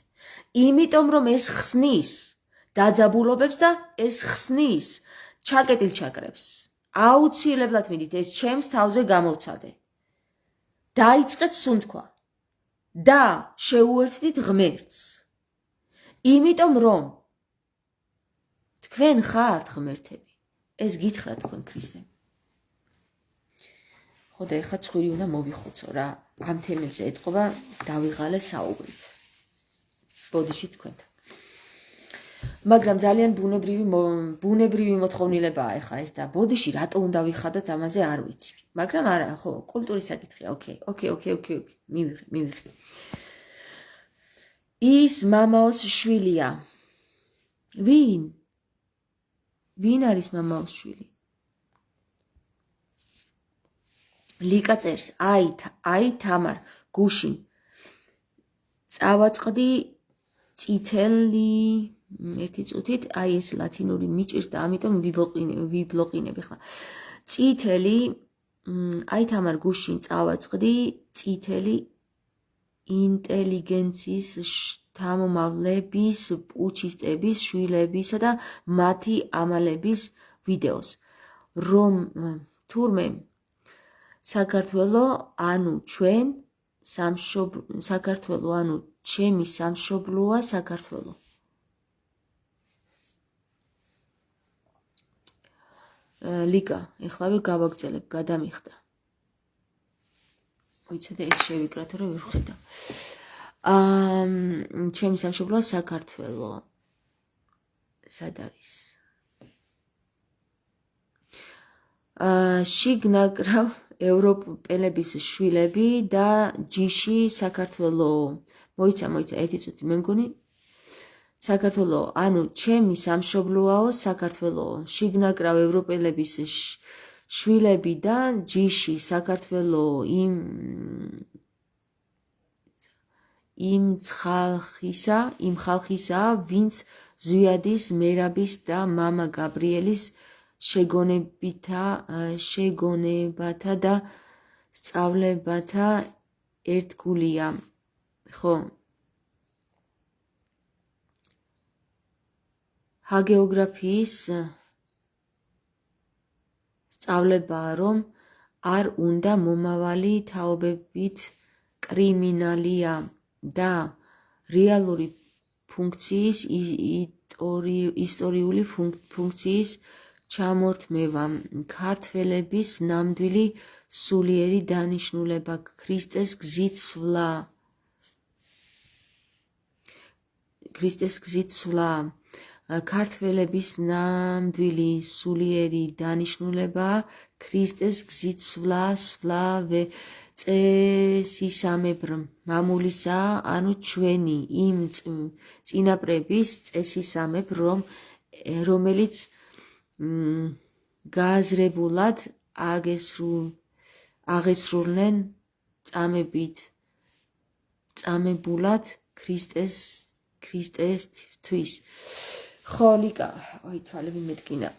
A: იმიტომ რომ ეს ხსნის დაძაბულობებს და ეს ხსნის ჩაკეტილ ჩაკრებს. აუცილებლად მიდით, ეს ჩემს თავზე გამოვცადე. დაიწყეთ სუნთქვა და შეუერთდით ღმერთს. იმიტომ რომ თქვენ ხართ ღმერთები. ეს გითხრა თქვენ ქრისტემ. ხო და ეხლა ცხვირი უნდა მოვიხოცო რა. ამ თემებზე ეთყობა დავიღალე საუბრით. ბოდიში თქვენთან. მაგრამ ძალიან ბუნებრივი მოთხოვნილებაა ეხლა ეს და ბოდიში რატო უნდა ვიხადოთ ამაზე არ ვიცი. მაგრამ არა, ხო, კულტურის საკითხია. ოკეი. მივიღე. ის მამაოს შვილია. ვინ? ვინ არის მამაოს შვილი? ლიკა წერს, აი თამარ, გუშინ. წავაწყდი წითელი ერთი წუთით, აი ეს ლათინური მიჭირს და ამიტომ ვიბლოყინებ ხა. წითელი, აი თამარ გუშინ წავაწყდი წითელი ინტელიგენციის შთამომავლების, პუჩისტების, შვილებისა და მათი ამალების ვიდეოს, რომ თურმე საქართველო, ანუ ჩვენ საქართველო, ანუ ჩემი სამშობლოა საქართველო. ლიკა, ეხლავე გავაგრძელებ, გადამიხდა. ვიცოდე ეს შევიკრათ, რომ ვერ ვხედა. ჩემი სამშობლოა საქართველო. სად არის? შიგნაკრავ ევროპელების შვილები და ჯიში საქართველო. მოიცა, ერთი წუთი, მე მგონი საქართველო, ანუ ჩემი სამშობლოაო საქართველო. შიგნაკრავ ევროპელების შვილები და ჯიში საქართველო იმ ხალხისა, ვინც ზვიადის, მერაბის და მამა გაბრიელის შეგონებათა და სწავლებათა ერთგულია. ხო. ჰაგეოგრაფიის სწავლებაა, რომ არ უნდა მომავალი თაობებით კრიმინალია და რეალური ფუნქციის ისტორიული ფუნქციის ჩამორთმევა. ქართველების ნამდვილი სულიერი დანიშნულება ქრისტეს გზით სვლა. ქართველების ნამდვილი სულიერი დანიშნულება ქრისტეს გზით სვლა წესისამებრ მამულისა, ანუ ჩვენი იმ წინაპრების წესისამებრ, რომელიც გააზრებულად აღესრულნენ წამებით წამებულად ქრისტესთვის. ხო, ლიკა, ой, თვალები მეტკინა.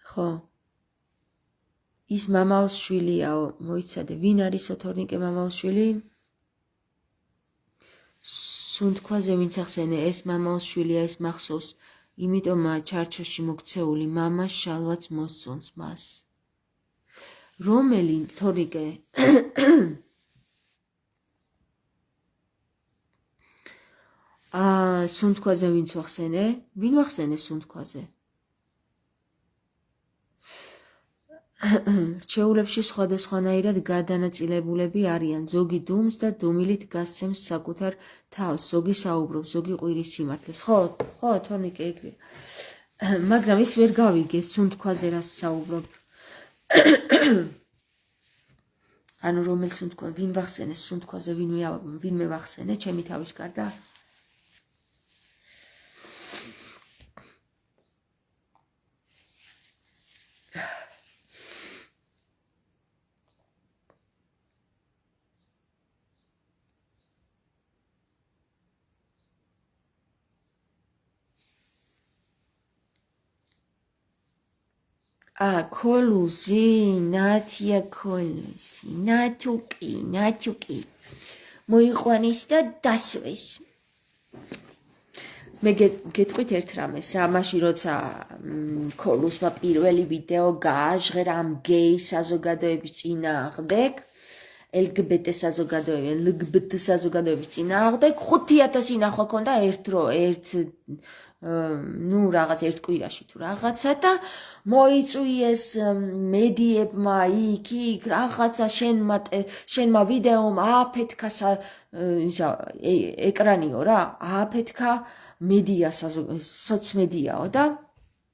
A: ხო. ის მამაოს შვილია, მოიცადე, ვინ არის ოთორნიკე მამაოს შვილი? სუნთქვაზე ვინც ახსენე, ეს მამაოს შვილია, ეს მახსოვს, იმიტომაა ჩარჩოში მოქცეული, მამა შალვაც მოსწონს მას. რომელი თორნიკე? სუნთქვაზე ვინც ვახსენე? ვინ ვახსენე სუნთქვაზე? რჩეულებში სხვადასხვანაირად გადანაწილებულები არიან, ზოგი დუმს და დუმილით გასცემს საკუთარ თავს, ზოგი საუბრობს, ზოგი ყვირის სიმართლეს. ხო, თორნიკე ეგრეა. მაგრამ ის ვერ გავიგე სუნთქვაზე რას საუბრობ. ანუ რომელ სუნთქვა, ვინ ვახსენე სუნთქვაზე, ვინმე ვახსენე, ჩემი თავის გარდა? ქოლუსი, ნათია ქოლუსი, ნათუკი. მოიყვანის და დასვეს. მე გეტყვით ერთ რამეს, რა მაშინ როცა ქოლუსმა პირველი ვიდეო გააჟღერა ამ გეი საზოგადოების წინააღმდეგ, LGBT საზოგადოების წინააღმდეგ 5000 ნახვა ქონდა რაღაც ერთ კვირაში თუ რაღაცა და მოიწვიეს მედიებმა იქ რაღაცა შენმა ვიდეომ ააფეთქა ეკრანიო რა, ააფეთქა მედია სოციმედიაო და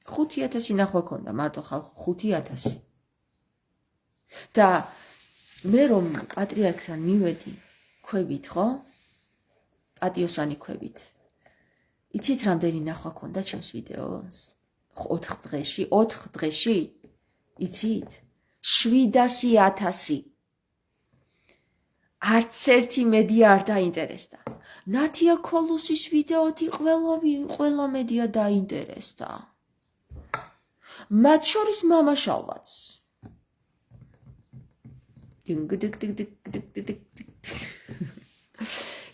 A: 5000 ნახვა ქონდა მარტო ხალხო 5000. და მე რომ პატრიარქთან მივედი ქვებით, ხო? პატიოსანი ქვებით. იცით რამდენი ნახვა ქონდა ჩემს ვიდეოს? 4 დღეში? იცით? 700,000. არც ერთი მედია არ დაინტერესდა. ნათია ქოლუსის ვიდეოთი ყველა მედია დაინტერესდა. მათ შორის მამა შალვაც.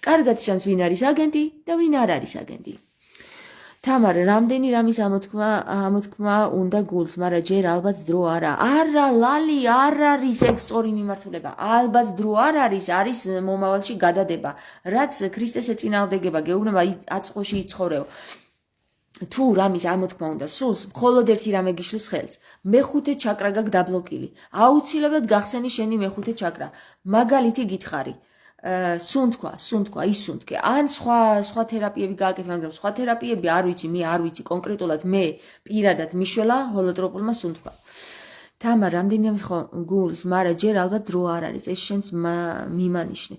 A: კარგად ჩანს ვინ არის აგენტი და ვინ არ არის აგენტი. თამარ, რამდენი რამის ამოთქმა უნდა გულს, მაგრამ ჯერ ალბათ დრო არა. არა, ლალი, არ არის ეგ სწორი მიმართულება. ალბათ დრო არ არის მომავალში გადადება. რაც ქრისტეს ეწინააღმდეგება გეუბნება აწყვოში იცხოვრეო. თუ რამის ამოთქმა უნდა სულს, მხოლოდ ერთი რამე გიშლის ხელს. მეხუთე ჩაკრა გაქვს დაბლოკილი. აუცილებლად გახსენი შენი მეხუთე ჩაკრა. მაგალითი გითხარი. სუნთქვა, ისუნთქე. ან სხვა თერაპიები გააკეთე, მაგრამ სხვა თერაპიები არ ვიცი კონკრეტულად მე პირადად მიშველა ჰოლოტროპულმა სუნთქვა. თამარ, რამდენიმე გულს, მაგრამ ჯერ ალბათ დრო არ არის, ეს შენს მიმანიშნე.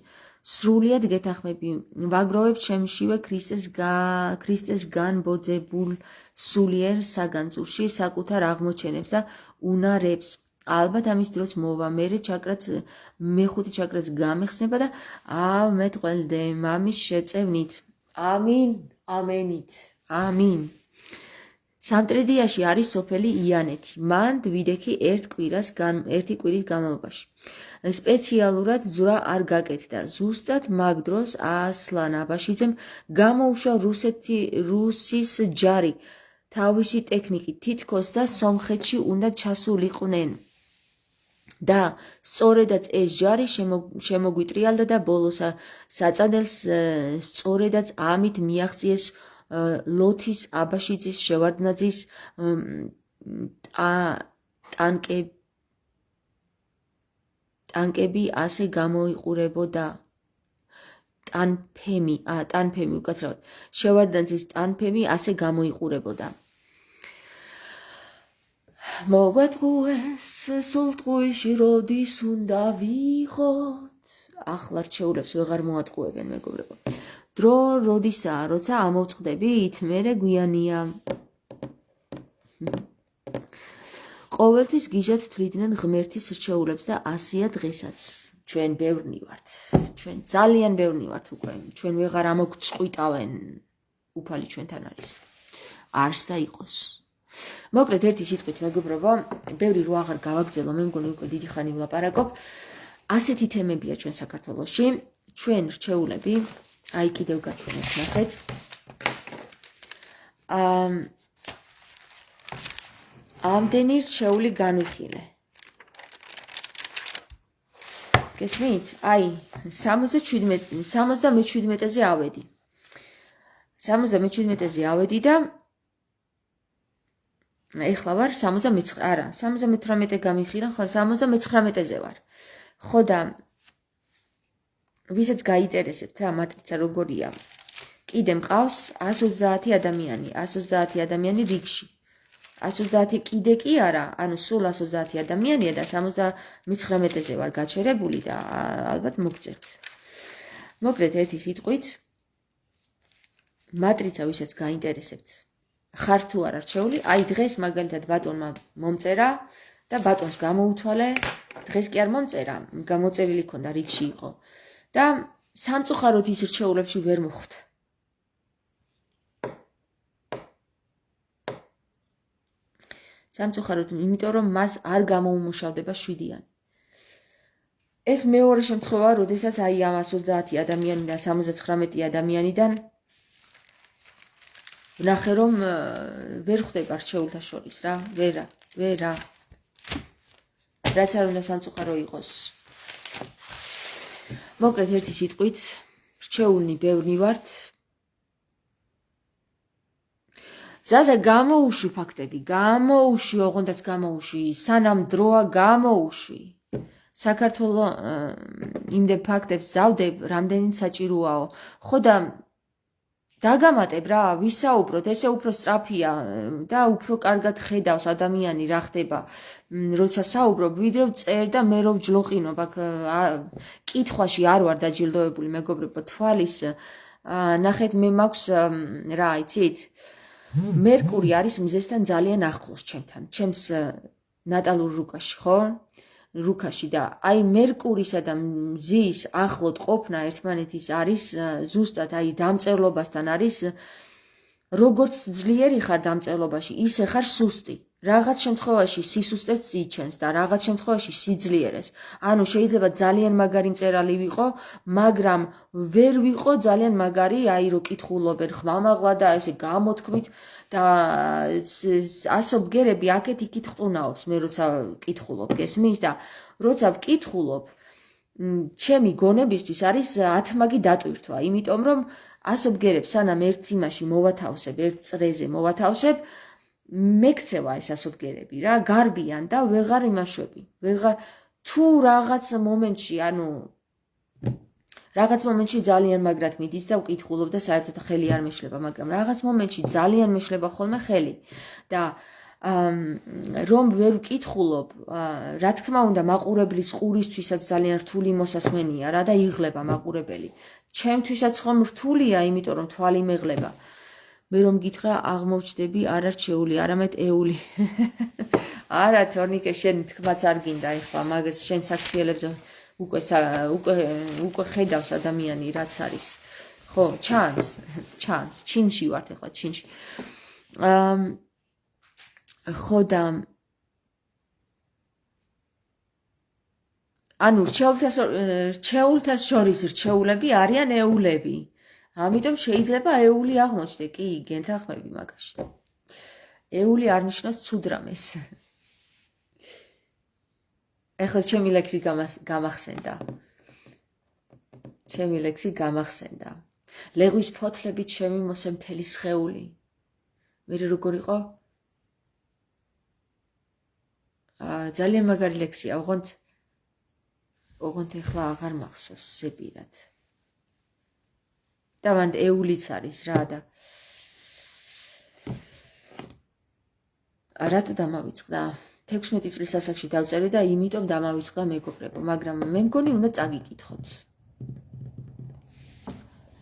A: სრულიად გეთანხმები, ვაგროვებ ჩემშივე ქრისტეს განბოძებულ სულიერ საგანძურში საკუთარ აღმოჩენებს და უნარებს. ალბათ ამის დროც მოვა, მერე მეხუთე ჩაკრაც გამეხსნება და მეტყველდე მამის შეწევნით. ამენით. სამტრედიაში არის სოფელი იანეთი. მან ვიდექი ერთი კვირის განმავლობაში. სპეციალურად ძვრა არ გაკეთდა. ზუსტად მაგ დროს ასლან აბაშიძემ გამოუშვა რუსის ჯარი თავისი ტექნიკით თითქოს და სომხეთში უნდა ჩასულიყვნენ. და სწორედაც ეს ჯარი შემოგვიტრიალდა და ბოლოს საწადელს სწორედაც ამით მიაღწიეს ლოთის აბაშიძის შევარდნაძის ტანკები ასე გამოიყურებოდა. ტანფემი უკაცრავად. შევარდნაძის ტანფემი ასე გამოიყურებოდა. მოგვეთყუეს სულ ტყუიში როდის უნდა ვიღოთ. ახლა რჩეულებს ვეღარ მოატყუებენ მეგობრებო. დრო როდისაა, როცა ამოვწყდებით, მერე გვიანია. ყოველთვის გიჟად თვლიდნენ ღმერთის რჩეულებს და ასია დღესაც. ჩვენ ბევრნი ვართ. ჩვენ ძალიან ბევრნი ვართ უკვე. ჩვენ ვეღარ ამოგწყვიტავენ. უფალი ჩვენთან არის. არს და იყოს. მოკლედ ერთი სიტყვით მეგობრებო, ბევრი რო აღარ გავაგრძელო, მე მგონი უკვე დიდი ხანი ვლაპარაკობ. ასეთი თემებია ჩვენ საქართველოში. ჩვენ რჩეულები, აი კიდევ გაჩვენეთ ნახეთ. ამდენი რჩეული განვიხილე. გესმით? აი 77-ზე ავედი. 77-ზე ავედი და ეხლა ვარ 79, არა, 78 გამიხილე, ხო 79-ზე ვარ. ხო და ვისაც გაინტერესებთ რა მატრიცა როგორია. კიდე მყავს 130 ადამიანი, 130 ადამიანი რიგში. 130 კიდე კი არა, ანუ სულ 130 ადამიანია და 79-ზე ვარ გაჩერებული და ალბათ მოგწერთ. მოკლედ ერთი სიტყვით მატრიცა ვისაც გაინტერესებთ. ხარ თუ არა რჩეული, აი დღეს მაგალითად ბატონმა მომწერა და ბატონს გამოუთვალე, დღეს კი არ მომწერა, გამოწერილი ქონდა რიგში იყო. და სამწუხაროდ ის რჩეულებში ვერ მოხვდა. სამწუხაროდ, იმიტომ რომ მას არ გამოუმუშავდება 7-იანი. ეს მეორე შემთხვევაა, როდესაც აი ამ 130 ადამიანიდან 79 ადამიანიდან ვნახე რომ ვერ ხვდება რჩეულთა შორის რა, ვერა. რაც არ უნდა სამწუხარო იყოს. მოკლედ ერთი სიტყვით, რჩეულნი ბევრნი ვართ. ზაზა გამოუშვი ფაქტები, გამოუშვი, ოღონდაც გამოუშვი, სანამ დროა გამოუშვი. საქართველო იმდენ ფაქტებს ზავდებ, რამდენი საჭიროაო. ხო და დაგამატებ რა, ვისაუბროთ, ესე უფრო სწრაფია და უფრო კარგად ხედავს ადამიანი რა ხდება, როცა საუბრობ, ვიდრე წერ და მე რო ვჯლოყინობ, აქ კითხვაში არ ვარ დაჯილდოებული, მეგობრებო, თვალის ნახეთ, მე მაქვს რა, იცით? მერკური არის მზესთან ძალიან ახლოს ჩემთან, ჩემს ნატალურ რუკაში, ხო? რუკაში და აი მერკურისა და მზის ახლოდ ყოფნა ერთმანეთის არის ზუსტად აი დამწერლობასთან არის როგორც ძლიერი ხარ დამწერლობაში, ისე ხარ სუსტი. რაღაც შემთხვევაში სისუსტეს ციჩენს და რაღაც შემთხვევაში სიძლიერეს. ანუ შეიძლება ძალიან მაგარი მწერალი ვიყო, მაგრამ ვერ ვიყო ძალიან მაგარი, აი რო კითხულობენ ხმამაღლა და ესე გამოთქვით და ასო ბგერები აქეთ იქით ხტუნაობს მე როცა ვკითხულობ, გესმის და როცა ვკითხულობ, ჩემი გონებისთვის არის 10 მაგი დატვირთვა, იმიტომ რომ ასო ბგერებს სანამ ერთ იმაში მოვათავსებ, ერთ წრეზე მოვათავსებ, მეკცევა ეს ასო ბგერები რა, გარბიან და ვეღარ იმაშვები. თუ რაღაც მომენტში, ანუ რაღაც მომენტში ძალიან მაგრად მიდის და ვკითხულობ და საერთოდ ხელი არ მეშლება, მაგრამ რაღაც მომენტში ძალიან მეშლება ხოლმე ხელი და რომ ვერ ვკითხულობ, რა თქმა უნდა, მაყურებლის ყურისთვისაც ძალიან რთული მოსასმენია რა და იღლება მაყურებელი. ჩემთვისაც ხომ რთულია, იმიტომ რომ თვალი მეღლება. მე რომ გითხრა, აღმოჩნდები არა რჩეული, არამედ ეული. არა, თორნიკე, შენ თქმაც არ გინდა ეხლა, მაგას შენ საქციელებზე უკვე ხედავს ადამიანი რაც არის. ხო, ჩანს, ჩინში ვართ ეხლა, ჩინში. ხო და ანუ რჩეულთა შორის რჩეულები არიან ეულები. ამიტომ შეიძლება ეული აღმოჩნდე, კი, გენთანხმები მაგაში. ეული არ ნიშნავს ცუდ რამეს. ეხლა ჩემი ლექსი გამახსენდა. ლეგვის ფოთლებით შემიმოსე მთელი სხეული. მერე როგორ იყო? ძალიან მაგარი ლექსია, ოღონდ ეხლა აღარ მახსოვს ზეპირად. და მანდ ეულიც არის რა და რატო დამავიწყდა? 16 წლის ასაკში დავწერე და იმიტომ დამავიწყდა მეგობრებო, მაგრამ მე მგონი უნდა წაგიკითხოთ.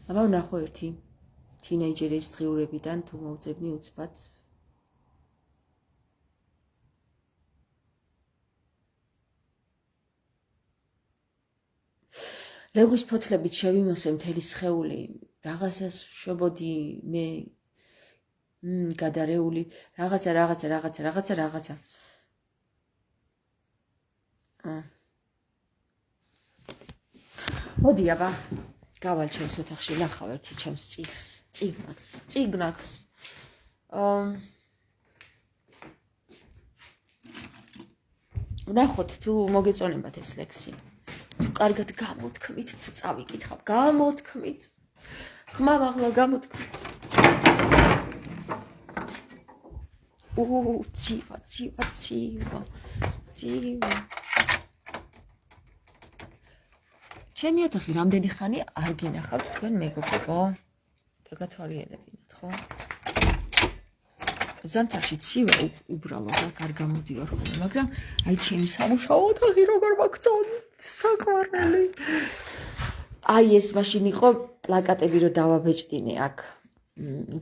A: აბა ვნახო ერთი თინეიჯერის დღიურებიდან თუ მოვძებნი უცბად. ლეგვის ფოთლებით შევიმოსე მთელი სხეული, რაღაცას შვებოდი მე გადარეული, რაღაცა. მოდი აბა, გავალ ჩემს ოთახში, ნახავ ერთი ჩემს წიგნაკს. ვნახოთ თუ მოგეწონებათ ეს ლექსი. თუ კარგად გამოთქმით, თუ წავიკითხავ, გამოთქმით. ხმამ ახლა გამოთქმით. ცივა. ჩემი ოთახი რამდენი ხანი არ გინახავთ თქვენ მეგობრებო? დაგათვალიერებინათ, ხო? ზამთარში ცივა უბრალოდ არ გამოდიოარ ხოლმე, მაგრამ აი ჩემი სამუშაო ოთახი როგორ მაგწონით, საყვარელი. აი ეს მაშინ იყო პლაკატები რომ დავაბეჭდინე აქ.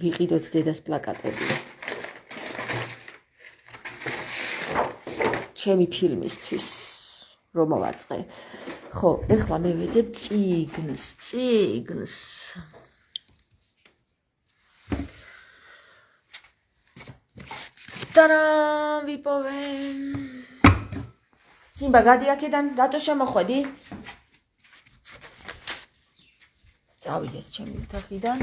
A: ვიყიდოთ დედას პლაკატები. ჩემი ფილმისთვის რომ მოვაწყე. ხო, ეხლა მე ვეძებ წიგნს. ტარამ, ვიპოვე. სიმბა, გადი აქედან, რატო შემოხვედი? წავიდეთ ჩემი ოთახიდან.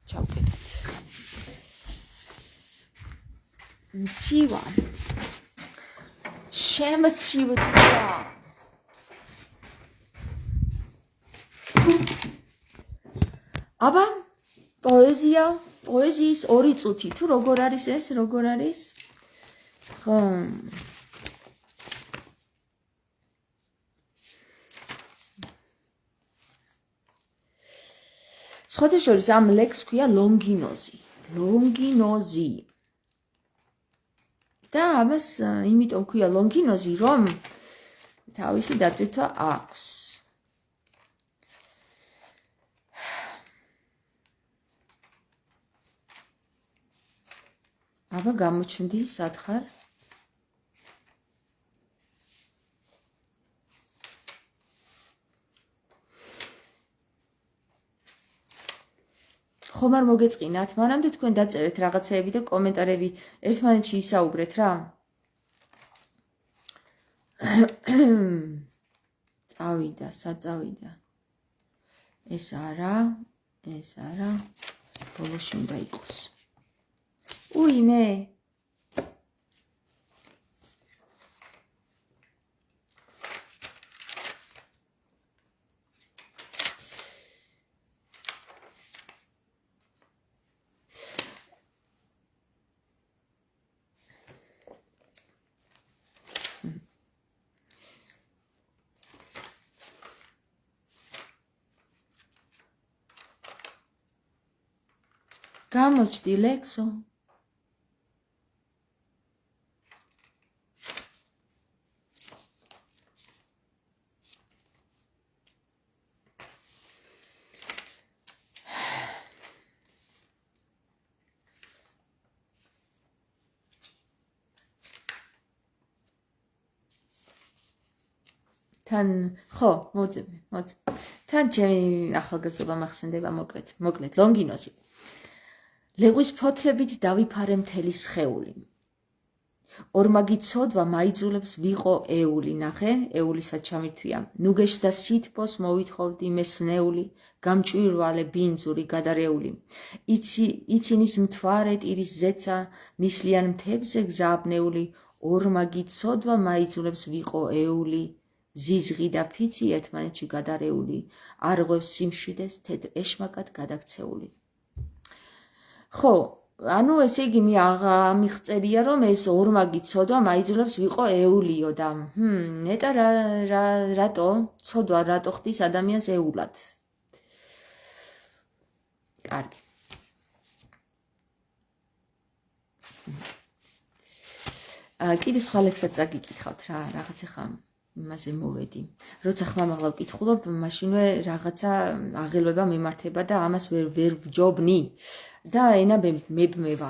A: ჩავკეტეთ. მცივა. შემცივდა. აბა პოეზიის 2 წუთი თუ როგორ არის ეს, როგორ არის? ხო. სხვათაშორის ამ ლექსს ქვია ლონგინოზი. და ამას იმიტომ ქვია ლონგინოზი, რომ თავისი დატვირთვა აქვს. აბა გამოჩნდი სათხარ. ხომ არ მოგეწყინათ, მანამდე თქვენ დაწერეთ რაღაცეები და კომენტარები ერთმანეთში ისაუბრეთ რა. საწავიდა. ეს არა, ბოლოში უნდა იყოს. მე. გამოჩდი ლექსო. თან ხო, მოძებნე. თან ჩემი ახალგაზრდობა მახსენდება მოკლედ ლონგინოზი. ლეგვის ფოთლებით დავიფარე მთელი სხეული. ორმაგი ცოდვა მაიძულებს ვიყო ეული, ნახე, ეულისაც ჩამირთვია. ნუგეშს და სითბოს მოვითხოვდი მესნეული, გამჭვირვალე ბინძური გადარეული. იცინის მთვარე ტირის ზეცა, ნისლიან მთებზე გზაბნეული, ორმაგი ცოდვა მაიძულებს ვიყო ეული. ზიზღი და ფიცი ერთმანეთში გადარეული, არღვევს სიმშვიდეს თეთრ ეშმაკად გადაქცეული. ხო, ანუ ესე იგი მე მიღწერია რომ ეს ორმაგი ცოდვა მაიძულებს ვიყო ეულიო და ნეტა რატო ცოდვა რატო ხდის ადამიანს ეულად. კარგი. კიდე სხვა ლექსსაც წაგიკითხავთ რა, რაღაც ახლა იმაზე მოვედი. როცა ხმამაღლა ვკითხულობ, მაშინვე რაღაცა აღელვება მიმართება და ამას ვერ ვჯობნი. და ენა მებმევა.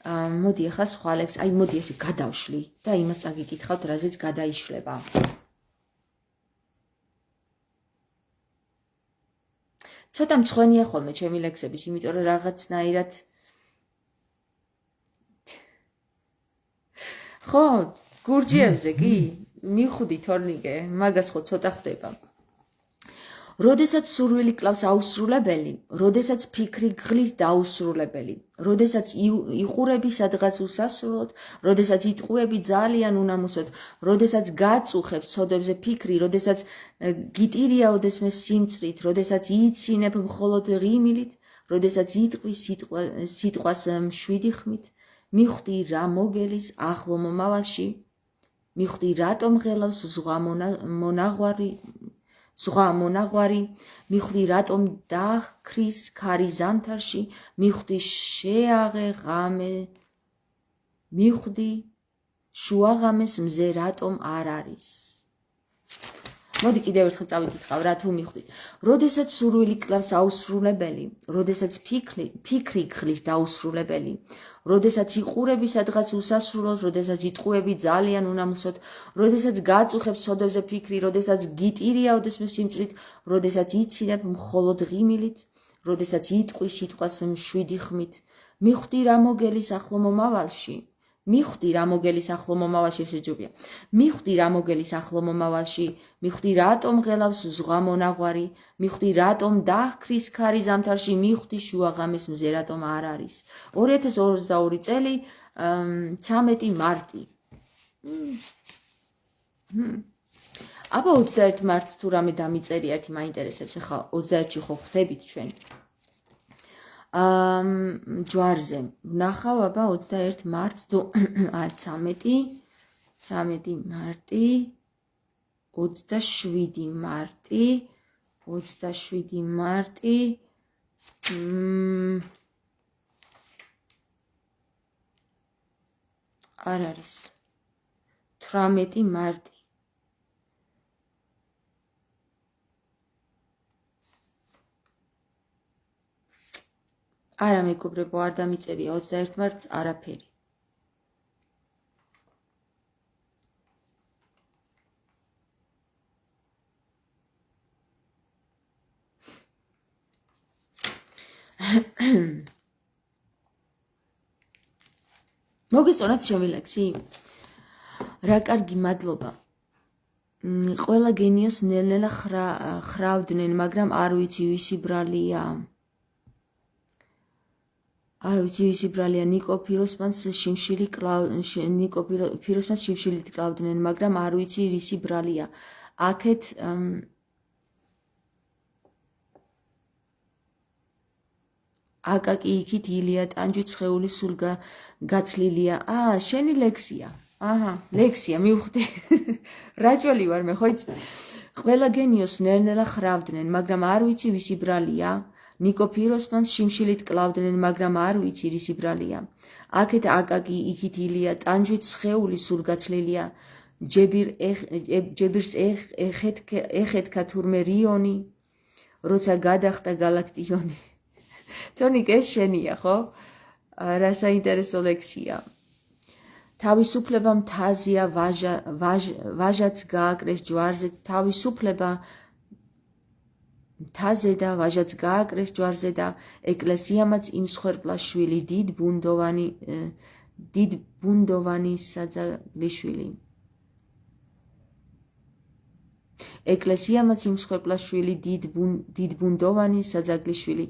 A: მოდი ახლა სხვა ლექს, აი მოდი ესე გადავშლი და იმას წაგიკითხავთ, რაზეც გადაიშლება. ცოტა მწვენია ხოლმე ჩემი ლექსების, იმიტომ რომ რაღაცნაირად ხო, გურჯიებზე კი, მივხვდი თორნიკე, მაგას ხო ცოტა ხდება. როდესაც სურვილი კლავს აუსრულებელი, როდესაც ფიქრი გღლის დაუსრულებელი, როდესაც იყურები სადღაც უსასრულოდ, როდესაც იტყუები ძალიან უნამუსოდ, როდესაც გაწუხებს ცოდვებზე ფიქრი, როდესაც გიტირია ოდესმე სიმწრით, როდესაც იცინებ მხოლოდ ღიმილით, როდესაც იტყვი სიტყვას მშვიდი ხმით, მიხვდი რა მოგელის ახლო მომავალში, მიხვდი რატომ ღელავს ზღვა მონაღვარი, მიხვდი რატომ დახქრის ქარი ზამთარში, მიხვდი შეაღე ღამე, მიხვდი შუაღამეს მზე რატომ არ არის. მოდი კიდევ ერთხელ წავიკითხავ რა თუ მიხვდით. როდესაც სურვილი კლავს აუსრულებელი, როდესაც ფიქრი გღლის დაუსრულებელი, როდესაც იყურები სადღაც უსასრულოდ, როდესაც იტყუები ძალიან უნამუსოდ, როდესაც გაწუხებს ცოდვებზე ფიქრი, როდესაც გიტირია ოდესმე სიმწრით, როდესაც იცინებ მხოლოდ ღიმილით, როდესაც იტყვი სიტყვას მშვიდი ხმით, მიხვდი რა მოგელის ახლო მომავალში, მიხვდი რა მოგელის ახლო მომავალში, ესე ჯობია. მიხვდი რა მოგელის ახლო მომავალში, მიხვდი რატომ ღელავს ზღვა მონაღვარი, მიხვდი რატომ დახქრის ქარი ზამთარში, მიხვდი შუაღამეს მზე რატომ არ არის. 2022 წელი 13 მარტი. აბა 21 მარტს თუ რამე დამიწერი ერთი მაინტერესებს, ახლა 21-ში ხო ხვდებით ჩვენ. ჯვარზე ვნახავ აბა 21 მარტს თუ არ 13 მარტი 27 მარტი 27 მარტი არ არის 18 მარტი არა მეგობრებო, არ დამიწერია 21 მარტს არაფერი. მოგეწონათ ჩემი ლექსი? რა კარგი მადლობა. ყველა გენიოს ნელ-ნელა ხრავდნენ, მაგრამ არ ვიცი ვისი ბრალია. არ ვიცი ვისი ბრალია ნიკო ფიროსმანს შიმშილით კლავდნენ, მაგრამ არ ვიცი რისი ბრალია. აქეთ აკაკი იქით ილია ტანჯვით სხეული სულ გაცლილია. შენი ლექსია. ლექსია მივხვდი. რაჭველი ვარ მე, ხო იცი? ყველა გენიოს ნელ-ნელა ხრავდნენ, მაგრამ არ ვიცი ვისი ბრალია. ნიკო ფიროსმანს შიმშილით კლავდნენ, მაგრამ არ ვიცი რისი ბრალია. აქეთ აკაკი იქით ილია ტანჯვით სხეული სულ გაცლილია. ჯებირს ეხეთქა თურმე რიონი, როცა გადახტა გალაქტიონი. თორნიკე ეს შენია, ხო? რა საინტერესო ლექსია. თავისუფლება მთაზია, ვაჟაც გააკრეს ჯვარზე, თავისუფლება მთაზე და ვაჟაც გააკრეს ჯვარზე და ეკლესიამაც იმსხვერპლა შვილი დიდ ბუნდოვანი საძაგლიშვილი. ეკლესიამაც იმსხვერპლა შვილი დიდ ბუნდოვანი საძაგლიშვილი.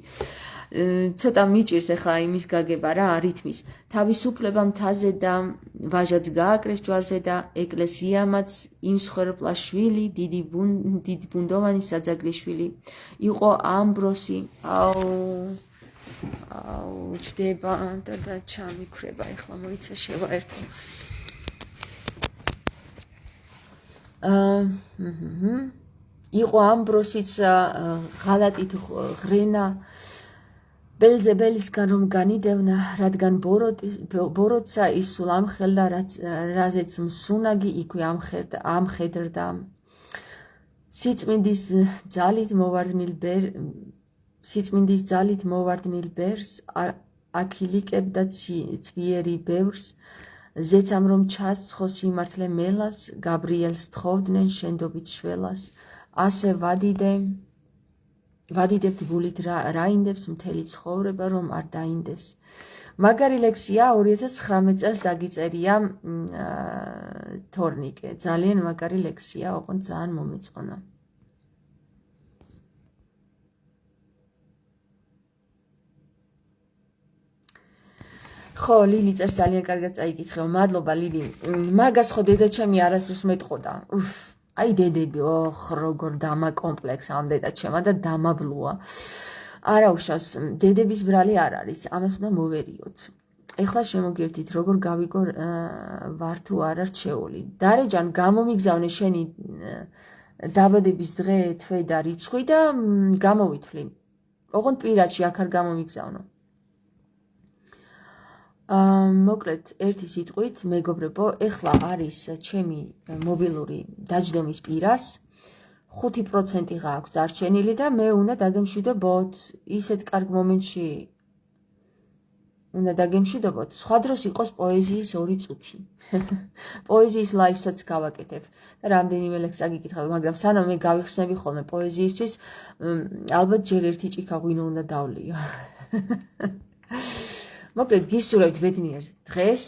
A: ცოტა მიჭირს ახლა იმის გაგება რა რითმის. თავისუფლება მთაზე და ვაჟაც გააკრეს ჯვარზე და ეკლესიამაც იმსხვერპლა შვილი დიდ ბუნდოვანი საძაგლიშვილი. იყო ამბროსი. ჩდება და ჩამიქრება ახლა მოიცა შევაერთო. იყო ამბროსიც ღალატით ღრენა ბელზებელისგან რომ განიდევნა, რადგან ბოროტსა ისულ ამხელდა, რაზეც მსუნაგი იქვე ამხედრდა. სიწმინდის ძალით მოვარდნილ ბერს აქილიკებდა ცვიერი ბევრს, ზეცამ რომ ჩასცხო სიმართლე მელას, გაბრიელს თხოვდნენ შენდობით შველას, ასე ვადიდებთ გულით რაინდებს მთელი ცხოვრება რომ არ დაინდეს. მაგარი ლექსია 2019 წელს დაგიწერია თორნიკე. ძალიან მაგარი ლექსია, ოღონდ ძალიან მომეწონა. ხო, ლილი წერს ძალიან კარგად წაიკითხე. მადლობა ლილი. მაგას ხო დედაჩემი არასდროს მეტყოდა. აი დედები, როგორ დამაკომპლექს ამ დედაჩემა და დამაბლუა. არა უშავს, დედების ბრალი არ არის, ამას უნდა მოვერიოთ. ეხლა შემოგერთით, როგორ გავიგო ვარ თუ არა რჩეული. დარეჯან, გამომიგზავნე შენი დაბადების დღე, თვე და რიცხვი და გამოვითვლი. ოღონდ პირადში აქ არ გამომიგზავნო. მოკლედ, ერთი სიტყვით, მეგობრებო, ეხლა არის ჩემი მობილური დაჯდომის პირას 5% გააქვს დარჩენილი და მე უნდა დაგემშვიდობოთ ისეთ კარგ მომენტში უნდა დაგემშვიდობოთ. სხვა დროს იყოს პოეზიის 2 წუთი. პოეზიის ლაივსაც გავაკეთებ და რამდენიმე ლექს წაგიკითხავ, მაგრამ სანამ მე გავიხსნები ხოლმე პოეზიისთვის, ალბათ ჯერ ერთი ჭიქა ღვინო უნდა დავლიო. მოკლედ გისურვებთ ბედნიერ დღეს.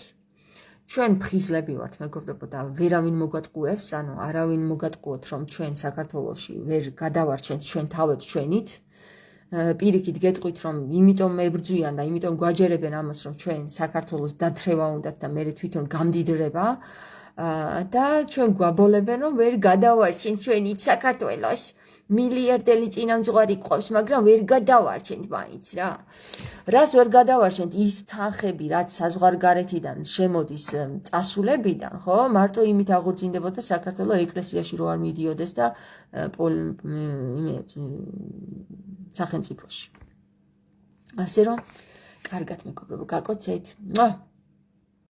A: ჩვენ ფხიზლები ვართ, მეგობრებო, და ვერავინ მოგატყუებს, ანუ არავინ მოგატყუოთ, რომ ჩვენ საქართველოში ვერ გადავარჩენთ ჩვენ თავებს ჩვენით. პირიქით გეტყვით, რომ იმიტომ მებრძვიან და იმიტომ გვაჯერებენ ამას, რომ ჩვენ საქართველოს დათრევა უნდათ და მე თვითონ გამდიდრება და ჩვენ გვაბოლებენ, რომ ვერ გადავარჩენთ ჩვენით საქართველოს. მილიარდელი წინამძღვარი ყავს, მაგრამ ვერ გადავარჩენთ მაინც რა. რას ვერ გადავარჩენთ? ის თანხები, რაც საზღვარგარეთიდან შემოდის წასულებიდან, ხო? მარტო იმით აღორძინდებოდა საქართველოს ეკლესიაში რო არ მიდიოდეს და სახელმწიფოში. ასე რომ, კარგად მეგობრებო, გაკოცეთ.